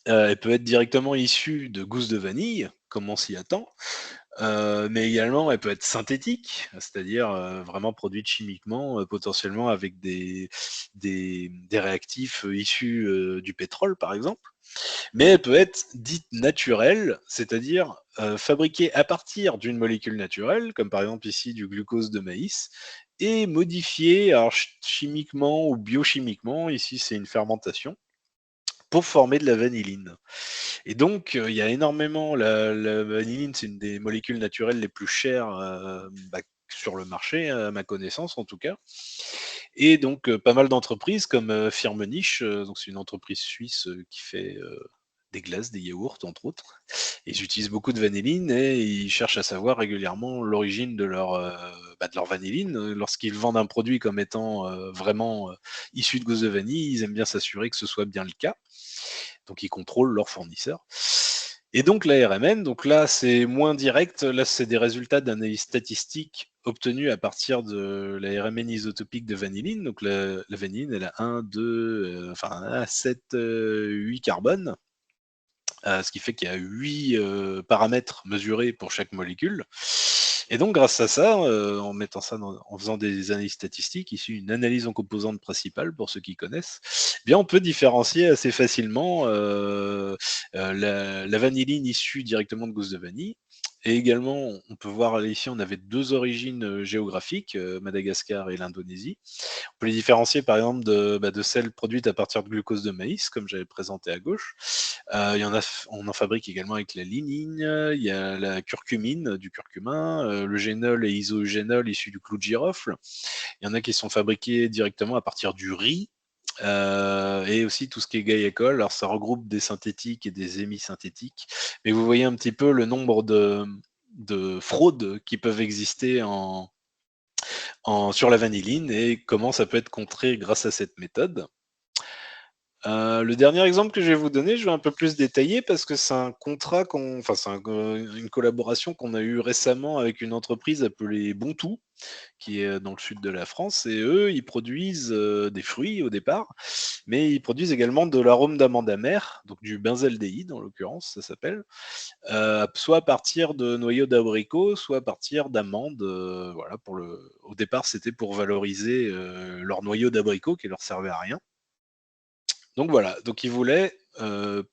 Elle peut être directement issue de gousses de vanille, comme on s'y attend, mais également elle peut être synthétique, c'est-à-dire vraiment produite chimiquement, potentiellement avec des réactifs issus du pétrole, par exemple. Mais elle peut être dite naturelle, c'est-à-dire fabriquée à partir d'une molécule naturelle, comme par exemple ici du glucose de maïs, et modifiée alors, chimiquement ou biochimiquement, ici c'est une fermentation, pour former de la vanilline. Et donc, il y a énormément, la vanilline, c'est une des molécules naturelles les plus chères sur le marché, à ma connaissance en tout cas. Et donc, pas mal d'entreprises comme Firmenich, donc c'est une entreprise suisse qui fait des glaces, des yaourts, entre autres. Ils utilisent beaucoup de vanilline et ils cherchent à savoir régulièrement l'origine de leur vanilline. Lorsqu'ils vendent un produit comme étant vraiment issu de gousse de vanille, ils aiment bien s'assurer que ce soit bien le cas. Donc ils contrôlent leurs fournisseurs. Et donc la RMN, donc là c'est moins direct, là c'est des résultats d'analyse statistique obtenus à partir de la RMN isotopique de vanilline. Donc la vanilline, elle a 1, 2, enfin 7, 8 carbones, ce qui fait qu'il y a 8 paramètres mesurés pour chaque molécule. Et donc, grâce à ça, en faisant des analyses statistiques, ici une analyse en composantes principales, pour ceux qui connaissent, eh bien, on peut différencier assez facilement la vanilline issue directement de gousse de vanille. Et également, on peut voir ici, on avait 2 origines géographiques, Madagascar et l'Indonésie. On peut les différencier par exemple de celles produites à partir de glucose de maïs, comme j'avais présenté à gauche. On en fabrique également avec la lignine, il y a la curcumine, du curcumin, le génol et isogénol issus du clou de girofle. Il y en a qui sont fabriqués directement à partir du riz. Et aussi tout ce qui est guaiacol. Alors ça regroupe des synthétiques et des hémisynthétiques. Mais vous voyez un petit peu le nombre de fraudes qui peuvent exister sur la vanilline et comment ça peut être contré grâce à cette méthode. Le dernier exemple que je vais vous donner, je vais un peu plus détailler parce que c'est un contrat c'est une collaboration qu'on a eue récemment avec une entreprise appelée Bontou, qui est dans le sud de la France, et eux, ils produisent des fruits au départ, mais ils produisent également de l'arôme d'amande amère, donc du benzaldéhyde en l'occurrence, ça s'appelle, soit à partir de noyaux d'abricot, soit à partir d'amandes. Voilà, au départ, c'était pour valoriser leur noyau d'abricot qui leur servait à rien. Donc voilà, donc ils voulaient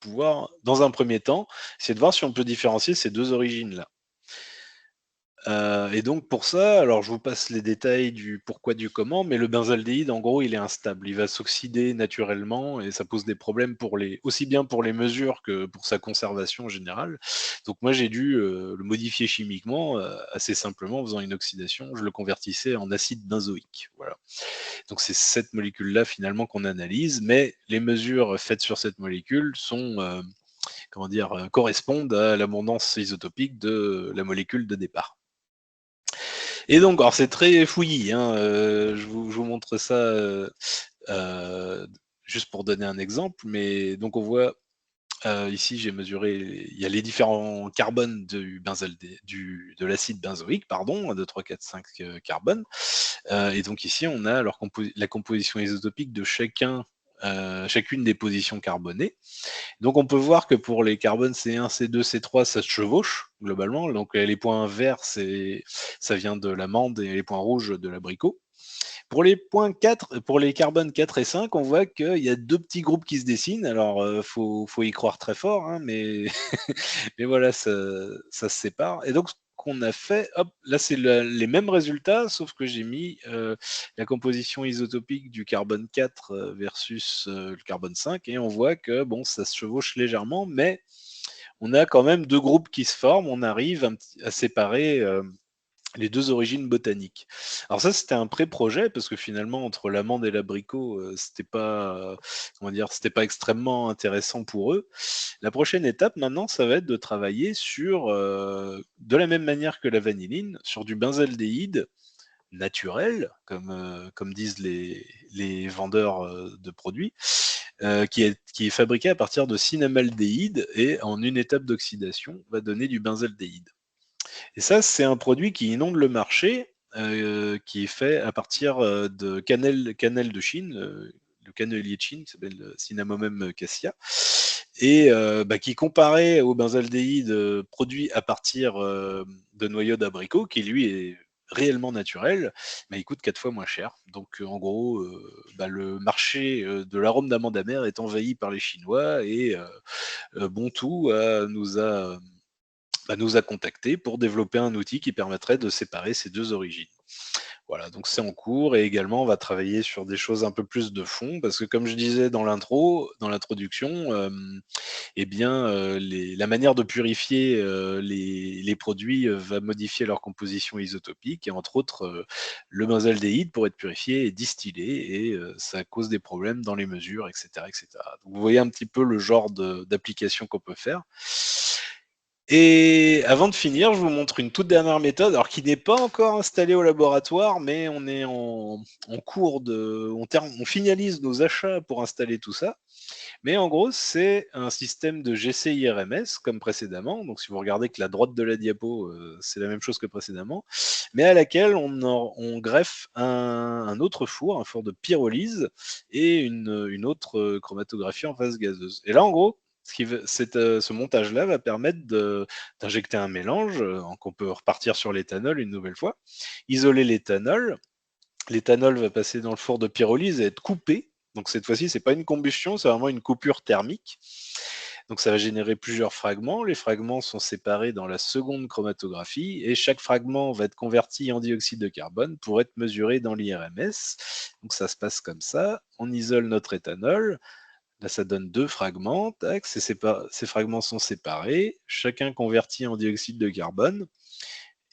pouvoir, dans un premier temps, essayer de voir si on peut différencier ces 2 origines-là. Et donc pour ça, alors je vous passe les détails du pourquoi, du comment, mais le benzaldéhyde, en gros, il est instable. Il va s'oxyder naturellement et ça pose des problèmes aussi bien pour les mesures que pour sa conservation générale. Donc moi, j'ai dû le modifier chimiquement assez simplement en faisant une oxydation. Je le convertissais en acide benzoïque. Voilà. Donc c'est cette molécule-là finalement qu'on analyse, mais les mesures faites sur cette molécule correspondent à l'abondance isotopique de la molécule de départ. Et donc, alors c'est très fouillis, hein, je vous montre ça euh, juste pour donner un exemple, mais donc on voit Ici, j'ai mesuré, il y a les différents carbones de l'acide benzoïque, pardon, 1, 2, 3, 4, 5 carbones. Et donc ici, on a la composition isotopique de chacune des positions carbonées. Donc on peut voir que pour les carbones C1, C2, C3, ça se chevauche globalement. Donc les points verts, ça vient de l'amande et les points rouges de l'abricot. Pour les carbones 4 et 5, on voit qu'il y a deux petits groupes qui se dessinent. Alors, faut y croire très fort, hein, mais, mais voilà, ça se sépare. Et donc, ce qu'on a fait, hop, là, c'est les mêmes résultats, sauf que j'ai mis la composition isotopique du carbone 4 versus le carbone 5, et on voit que bon, ça se chevauche légèrement, mais on a quand même deux groupes qui se forment. On arrive à séparer les deux origines botaniques. Alors ça, c'était un pré-projet parce que finalement, entre l'amande et l'abricot, c'était pas, comment dire, c'était pas extrêmement intéressant pour eux. La prochaine étape, maintenant, ça va être de travailler sur, de la même manière que la vanilline, sur du benzaldéhyde naturel, comme disent les vendeurs de produits, qui est fabriqué à partir de cinamaldéhyde et en une étape d'oxydation va donner du benzaldéhyde. Et ça, c'est un produit qui inonde le marché, qui est fait à partir de cannelle de Chine, le cannelier de Chine, qui s'appelle Cinnamomum cassia, et bah, qui comparé au benzaldéhyde produit à partir de noyaux d'abricot, qui lui est réellement naturel, bah, il coûte 4 fois moins cher. Donc en gros, bah, le marché de l'arôme d'amande amère est envahi par les Chinois et Bontout nous a contactés pour développer un outil qui permettrait de séparer ces deux origines. Voilà, donc c'est en cours et également on va travailler sur des choses un peu plus de fond parce que comme je disais dans l'introduction, eh bien la manière de purifier les produits va modifier leur composition isotopique et entre autres le benzaldéhyde pour être purifié est distillé et ça cause des problèmes dans les mesures, etc., etc. Donc vous voyez un petit peu le genre d'application qu'on peut faire. Et avant de finir, je vous montre une toute dernière méthode, alors qui n'est pas encore installée au laboratoire, mais on est en cours on finalise nos achats pour installer tout ça. Mais en gros, c'est un système de GC-IRMS comme précédemment. Donc, si vous regardez que la droite de la diapo, c'est la même chose que précédemment, mais à laquelle on greffe un autre four, un four de pyrolyse et une autre chromatographie en phase gazeuse. Et là, en gros, ce montage-là va permettre d'injecter un mélange, qu'on peut repartir sur l'éthanol une nouvelle fois, isoler l'éthanol. L'éthanol va passer dans le four de pyrolyse et être coupé. Donc cette fois-ci, c'est pas une combustion, c'est vraiment une coupure thermique. Donc ça va générer plusieurs fragments. Les fragments sont séparés dans la seconde chromatographie et chaque fragment va être converti en dioxyde de carbone pour être mesuré dans l'IRMS. Donc ça se passe comme ça. On isole notre éthanol. Là, ça donne deux fragments. Tac, ces fragments sont séparés, chacun converti en dioxyde de carbone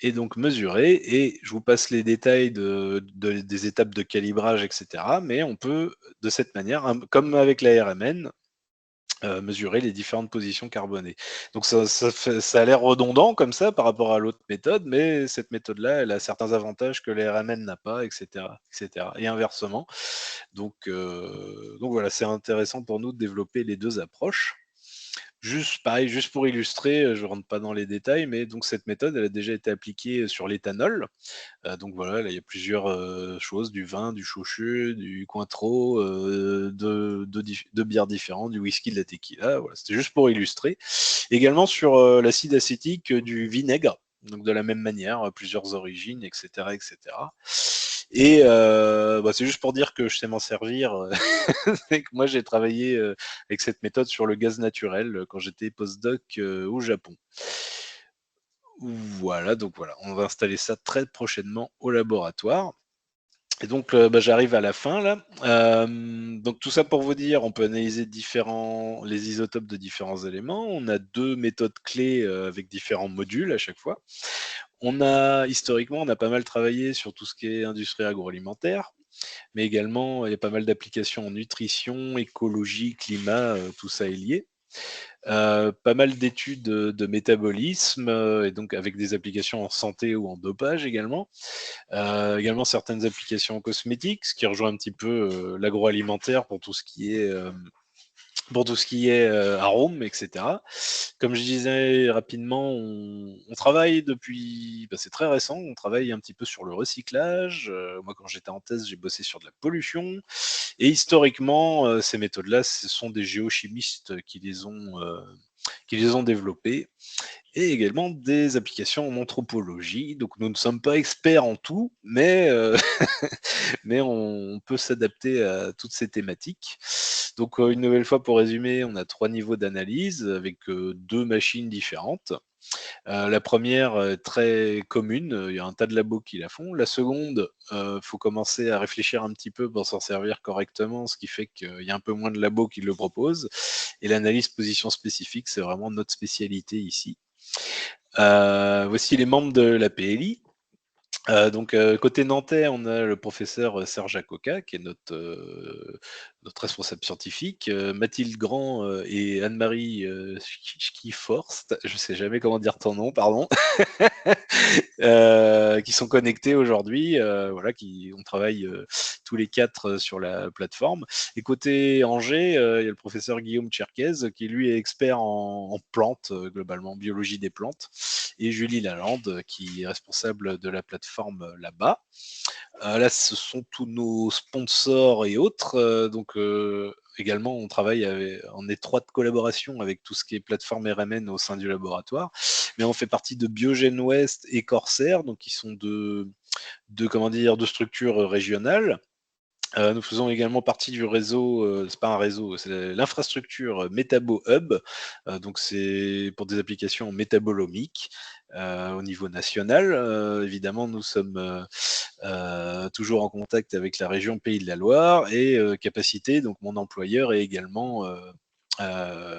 et donc mesuré. Et je vous passe les détails des étapes de calibrage, etc. Mais on peut, de cette manière, comme avec la RMN, mesurer les différentes positions carbonées. Donc ça a l'air redondant comme ça par rapport à l'autre méthode, mais cette méthode-là, elle a certains avantages que la RMN n'a pas, etc., etc. Et inversement. Donc voilà, c'est intéressant pour nous de développer les deux approches. Juste pareil, juste pour illustrer, je ne rentre pas dans les détails, mais donc cette méthode, elle a déjà été appliquée sur l'éthanol. Donc voilà, là, il y a plusieurs choses, du vin, du shochu, du cointreau, de bières différentes, du whisky, de la tequila. Voilà, c'était juste pour illustrer. Également sur l'acide acétique du vinaigre, donc de la même manière, plusieurs origines, etc., etc. Et bah, c'est juste pour dire que je sais m'en servir. Et que moi, j'ai travaillé avec cette méthode sur le gaz naturel quand j'étais postdoc au Japon. Voilà, donc voilà, on va installer ça très prochainement au laboratoire. Et donc, bah, j'arrive à la fin là. Donc tout ça pour vous dire, on peut analyser les isotopes de différents éléments. On a deux méthodes clés avec différents modules à chaque fois. Historiquement, on a pas mal travaillé sur tout ce qui est industrie agroalimentaire, mais également il y a pas mal d'applications en nutrition, écologie, climat, tout ça est lié. Pas mal d'études métabolisme, et donc avec des applications en santé ou en dopage également. Également certaines applications cosmétiques, ce qui rejoint un petit peu l'agroalimentaire pour tout ce qui est pour tout ce qui est arômes, etc. Comme je disais rapidement, on travaille depuis, c'est très récent, on travaille un petit peu sur le recyclage. Moi, quand j'étais en thèse, j'ai bossé sur de la pollution. Et historiquement, ces méthodes-là, ce sont des géochimistes qui les ont développées et également des applications en anthropologie. Donc nous ne sommes pas experts en tout, mais, mais on peut s'adapter à toutes ces thématiques. Donc une nouvelle fois pour résumer, on a 3 niveaux d'analyse avec 2 machines différentes. La première, très commune, il y a un tas de labos qui la font. La seconde, faut commencer à réfléchir un petit peu pour s'en servir correctement, ce qui fait qu'il y a un peu moins de labos qui le proposent. Et l'analyse position spécifique, c'est vraiment notre spécialité ici. Voici les membres de la PLI. Donc, côté nantais, on a le professeur Serge Acoca, qui est notre responsable scientifique, Mathilde Grand et Anne-Marie Schieforst, je sais jamais comment dire ton nom, pardon, qui sont connectés aujourd'hui. Voilà, on travaille tous les 4 sur la plateforme. Et côté Angers, il y a le professeur Guillaume Cherkez, qui lui est expert en plantes, globalement, biologie des plantes, et Julie Lalande, qui est responsable de la plateforme là-bas. Là, ce sont tous nos sponsors et autres. Donc, également, on travaille en étroite collaboration avec tout ce qui est plateforme RMN au sein du laboratoire. Mais on fait partie de Biogène Ouest et Corsair, donc qui sont de structures régionales. Nous faisons également partie du réseau, c'est pas un réseau, c'est l'infrastructure Metabo Hub. Donc c'est pour des applications métabolomiques au niveau national. Évidemment, nous sommes toujours en contact avec la région Pays de la Loire et Capacité, donc mon employeur est également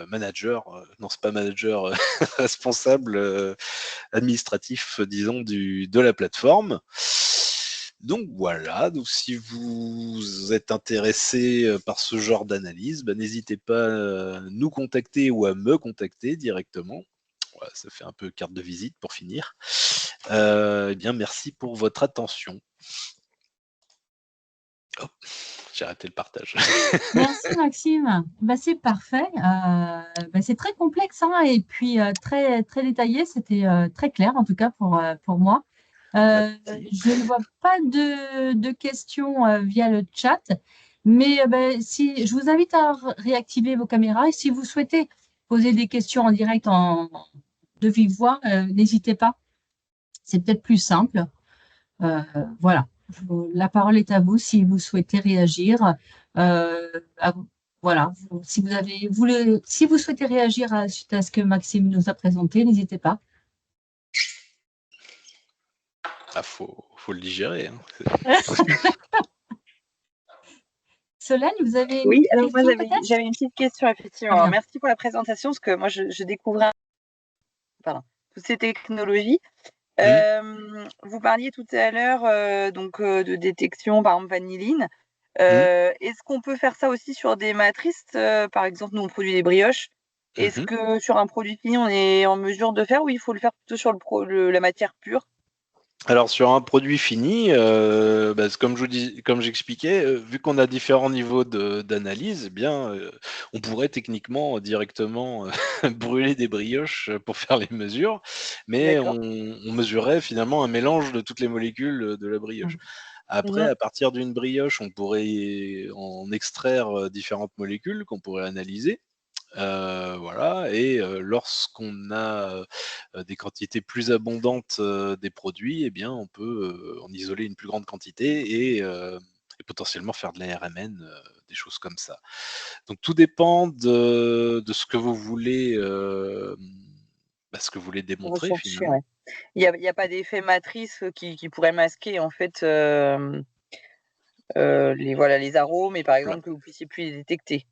manager, non c'est pas manager, responsable administratif, disons, de la plateforme. Donc voilà, donc si vous êtes intéressé par ce genre d'analyse, n'hésitez pas à nous contacter ou à me contacter directement. Voilà, ça fait un peu carte de visite pour finir. Eh bien, merci pour votre attention. Hop, j'ai arrêté le partage. Merci Maxime. C'est parfait. C'est très complexe hein, et puis très, très détaillé. C'était très clair en tout cas pour moi. Merci. Je ne vois pas de questions via le chat, mais si, je vous invite à réactiver vos caméras et si vous souhaitez poser des questions en direct de vive voix, n'hésitez pas. C'est peut-être plus simple. Euh, voilà. La parole est à vous si vous souhaitez réagir. Euh, à- voilà. Si vous souhaitez réagir suite à ce que Maxime nous a présenté, n'hésitez pas. Ah, faut le digérer, hein. Solène, vous avez une Oui, alors moi question peut-être? j'avais une petite question effectivement. Alors, merci pour la présentation parce que moi je découvrais toutes ces technologies. Vous parliez tout à l'heure de détection par exemple vanilline. Est-ce qu'on peut faire ça aussi sur des matrices par exemple, nous on produit des brioches. Est-ce que sur un produit fini on est en mesure de faire ou il faut le faire plutôt sur la matière pure? Alors sur un produit fini, comme j'expliquais, vu qu'on a différents niveaux d'analyse, eh bien, on pourrait techniquement directement brûler des brioches pour faire les mesures, mais D'accord. on mesurerait finalement un mélange de toutes les molécules de la brioche. Après, à partir d'une brioche, on pourrait en extraire différentes molécules qu'on pourrait analyser. Voilà, et lorsqu'on a des quantités plus abondantes des produits, eh bien, on peut en isoler une plus grande quantité et potentiellement faire de la RMN, des choses comme ça. Donc tout dépend de ce que vous voulez, ce que vous voulez démontrer Rechercher, finalement. ouais. Il y a pas d'effet matrice qui pourrait masquer en fait les arômes et par Voilà. exemple que vous puissiez plus les détecter.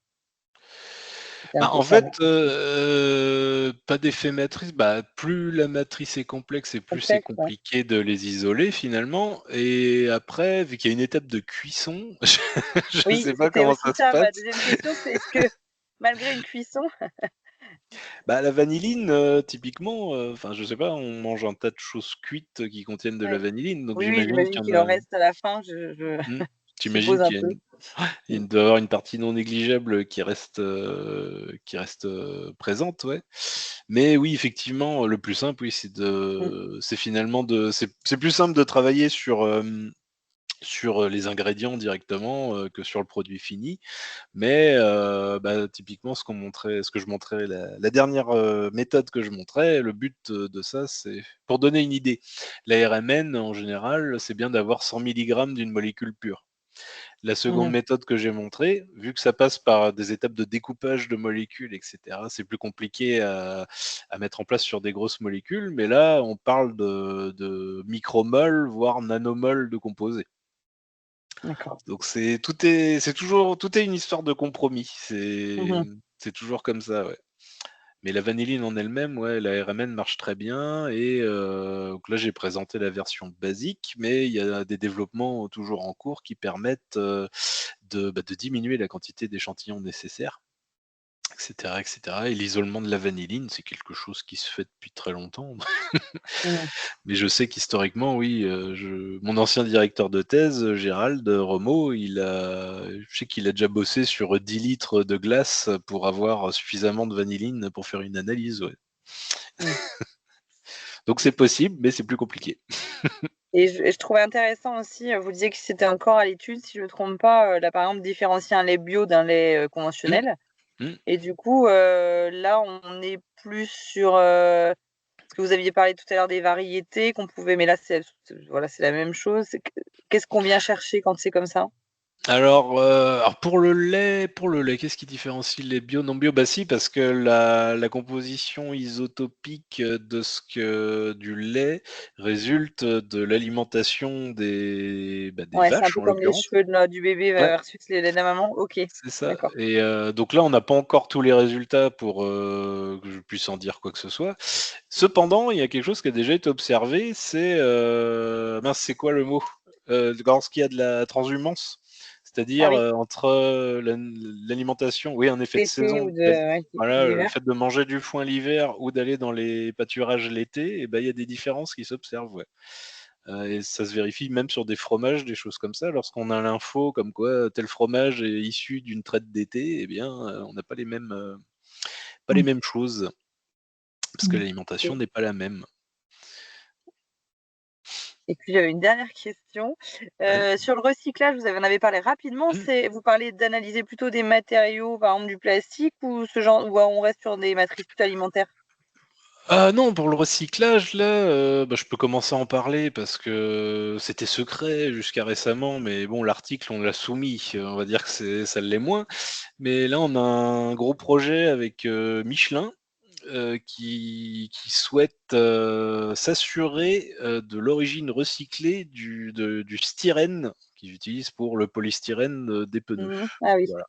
C'est un peu En ça. fait, pas d'effet matrice, plus la matrice est complexe et plus c'est Complexe, ouais. compliqué de les isoler finalement. Et après, vu qu'il y a une étape de cuisson, je ne Oui, sais pas c'était comment aussi ça se ça passe. ma deuxième question, c'est est-ce que malgré une cuisson La vanilline, typiquement, je sais pas, on mange un tas de choses cuites qui contiennent de la ouais. vanilline, donc Oui, j'imagine j'imagine qu'il y qu'il en en a. reste à la fin, je Hmm, suppose J'imagine un qu'il y a peu. Il doit y avoir une partie non négligeable qui reste, présente, ouais. Mais oui, effectivement, le plus simple, oui, c'est finalement c'est plus simple de travailler sur les ingrédients directement, que sur le produit fini. Mais typiquement, ce que je montrais, la dernière méthode que je montrais, le but de ça, c'est pour donner une idée. La RMN, en général, c'est bien d'avoir 100 milligrammes d'une molécule pure. La seconde méthode que j'ai montrée, vu que ça passe par des étapes de découpage de molécules, et cetera, c'est plus compliqué à mettre en place sur des grosses molécules, mais là, on parle de micromoles, voire nanomoles de composés. D'accord. Donc tout est une histoire de compromis. C'est toujours comme ça, ouais. Mais la vanilline en elle-même, ouais, la RMN marche très bien. Et donc là, j'ai présenté la version basique, mais il y a des développements toujours en cours qui permettent de diminuer la quantité d'échantillons nécessaires, etc., etc. Et l'isolement de la vanilline, c'est quelque chose qui se fait depuis très longtemps. Mais je sais qu'historiquement, oui, mon ancien directeur de thèse, Gérald Romeau, je sais qu'il a déjà bossé sur 10 litres de glace pour avoir suffisamment de vanilline pour faire une analyse, ouais. Donc c'est possible, mais c'est plus compliqué. Et je trouvais intéressant aussi, vous disiez que c'était encore à l'étude, si je ne me trompe pas, là, par exemple, différencier un lait bio d'un lait Mmh, conventionnel. mmh. Et du coup, là, on est plus sur parce que vous aviez parlé tout à l'heure des variétés qu'on pouvait, mais là, voilà, c'est la même chose. Qu'est-ce qu'on vient chercher quand c'est comme ça? Alors pour le lait, qu'est-ce qui différencie les bio, non bio? Bah si, parce que la composition isotopique du lait résulte de l'alimentation des Ouais, c'est un vaches, peu en comme les l'occurrence. cheveux du bébé Ouais, versus les laits de la maman. OK, c'est ça. d'accord. Et donc là, on n'a pas encore tous les résultats pour que je puisse en dire quoi que ce soit. Cependant, il y a quelque chose qui a déjà été observé, mince, c'est quoi le mot? Lorsqu'il y a de la transhumance, Ah c'est-à-dire, oui, entre, l'alimentation, oui, un effet de d'été ou saison, ouais, voilà, le d'hiver. fait de manger du foin l'hiver ou d'aller dans les pâturages l'été, et ben, il y a des différences qui s'observent, ouais. Et ça se vérifie même sur des fromages, des choses comme ça. Lorsqu'on a l'info comme quoi tel fromage est issu d'une traite d'été, eh bien, on n'a pas les mêmes choses, parce que l'alimentation OK. n'est pas la même. Et puis j'avais une dernière question. Ouais. Sur le recyclage, vous en avez parlé rapidement, Mmh. vous parlez d'analyser plutôt des matériaux, par exemple du plastique ou ce genre ou on reste sur des matrices plutôt alimentaires? Non, pour le recyclage, là, je peux commencer à en parler parce que c'était secret jusqu'à récemment, mais bon, l'article, on l'a soumis, on va dire que ça l'est moins. Mais là, on a un gros projet avec, Michelin, qui souhaite, s'assurer, de l'origine recyclée du styrène qu'ils utilisent pour le polystyrène, des pneus. Mmh. Ah oui, Voilà.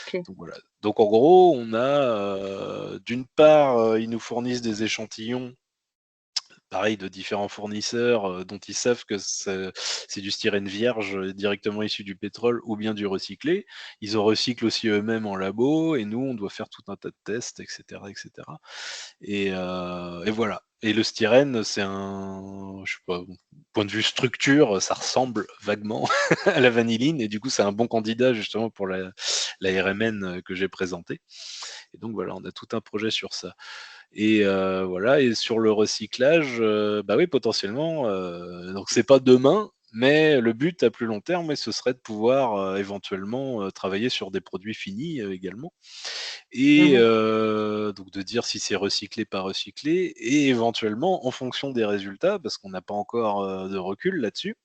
OK. Donc voilà. Donc en gros, on a, d'une part, ils nous fournissent des échantillons, pareil, de différents fournisseurs, dont ils savent que c'est du styrène vierge, directement issu du pétrole ou bien du recyclé. Ils en recyclent aussi eux-mêmes en labo et nous, on doit faire tout un tas de tests, et cetera, et cetera. Et voilà. Et le styrène, je sais pas, point de vue structure, ça ressemble vaguement à la vanilline et du coup, c'est un bon candidat justement pour la RMN que j'ai présentée. Et donc voilà, on a tout un projet sur ça. Et voilà. Et sur le recyclage, bah oui, potentiellement, donc c'est pas demain, mais le but à plus long terme, ouais, ce serait de pouvoir éventuellement travailler sur des produits finis également. Et Mmh. donc de dire si c'est recyclé, pas recyclé, et éventuellement, en fonction des résultats, parce qu'on n'a pas encore de recul là-dessus,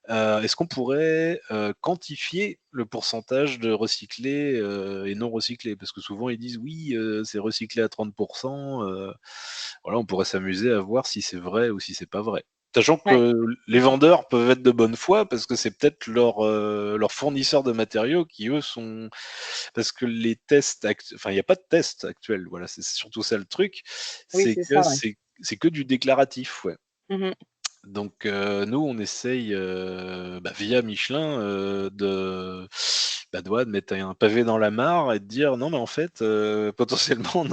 est-ce qu'on pourrait quantifier le pourcentage de recyclé et non recyclé? Parce que souvent ils disent oui, c'est recyclé à 30%. Voilà, on pourrait s'amuser à voir si c'est vrai ou si c'est pas vrai. Sachant Ouais. que les vendeurs peuvent être de bonne foi parce que c'est peut-être leur fournisseur de matériaux qui, eux, sont. Parce que les tests, enfin, il n'y a pas de test actuel. Voilà, c'est surtout ça le truc. Oui, C'est c'est que ça, ouais. c'est que du déclaratif, ouais. Mmh. Donc nous, on essaye, via Michelin, de mettre un pavé dans la mare et de dire: «Non, mais en fait, potentiellement,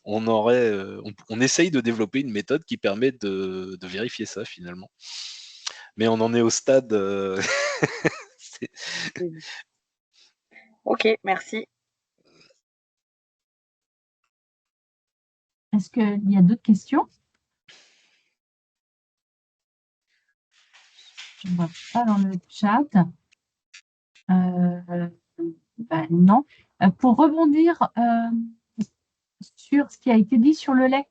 on essaye de développer une méthode qui permet de vérifier ça, finalement». Mais on en est au stade, c'est Oui. Ok, merci. Est-ce qu'il y a d'autres questions? Je ne vois pas dans le chat. Non. Pour rebondir sur ce qui a été dit sur le lait,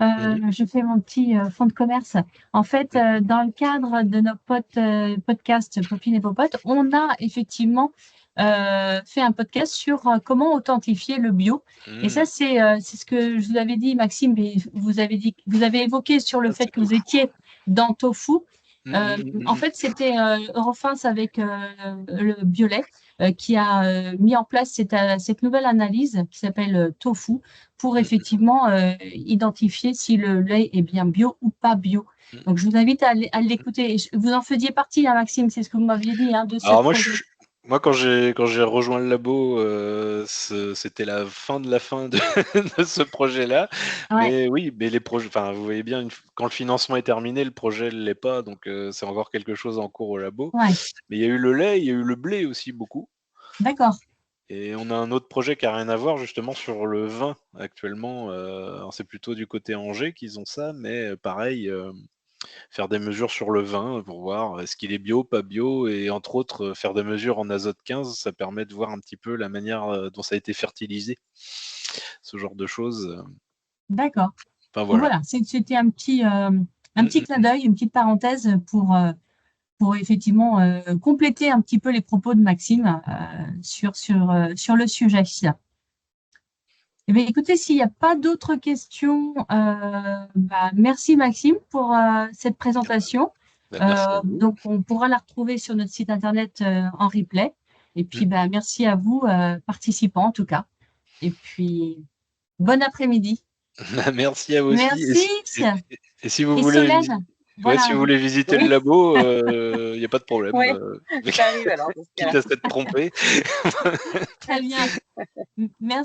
je fais mon petit fonds de commerce. En fait, dans le cadre de notre podcast Copines et Popotes, on a effectivement fait un podcast sur comment authentifier le bio. Et ça, c'est ce que je vous avais dit, Maxime, et vous avez évoqué sur le fait que vous étiez dans Tofu. En fait, c'était Eurofins avec le Biolay qui a mis en place cette nouvelle analyse qui s'appelle Tofu pour effectivement identifier si le lait est bien bio ou pas bio. Donc, je vous invite à l'écouter. Vous en faisiez partie, hein, Maxime, c'est ce que vous m'aviez dit, hein, de cette Alors projet. moi, quand j'ai rejoint le labo, c'était la fin de de ce projet-là. Ouais. Mais oui, mais les projets, enfin, vous voyez bien, quand le financement est terminé, le projet ne l'est pas, donc c'est encore quelque chose en cours au labo. Ouais. Mais il y a eu le lait, il y a eu le blé aussi beaucoup. D'accord. Et on a un autre projet qui n'a rien à voir justement sur le vin actuellement. C'est plutôt du côté Angers qu'ils ont ça, mais pareil, faire des mesures sur le vin pour voir est-ce qu'il est bio, pas bio, et entre autres faire des mesures en azote 15, ça permet de voir un petit peu la manière dont ça a été fertilisé, ce genre de choses. D'accord. Enfin Donc voilà. voilà, c'était un petit clin d'œil, une petite parenthèse pour effectivement compléter un petit peu les propos de Maxime sur le sujet. Eh bien, écoutez, s'il n'y a pas d'autres questions, merci Maxime pour cette présentation. Merci à vous. Donc, on pourra la retrouver sur notre site internet en replay. Et puis, merci à vous, participants en tout cas. Et puis, bon après-midi. Merci à vous aussi. Merci. Et si vous Et voulez Solène, ouais, si voilà. vous voulez visiter le Oui. labo, il n'y a pas de problème. Oui, j'arrive alors. Dans ce Quitte cas-là. à s'être trompé. Très bien. Merci.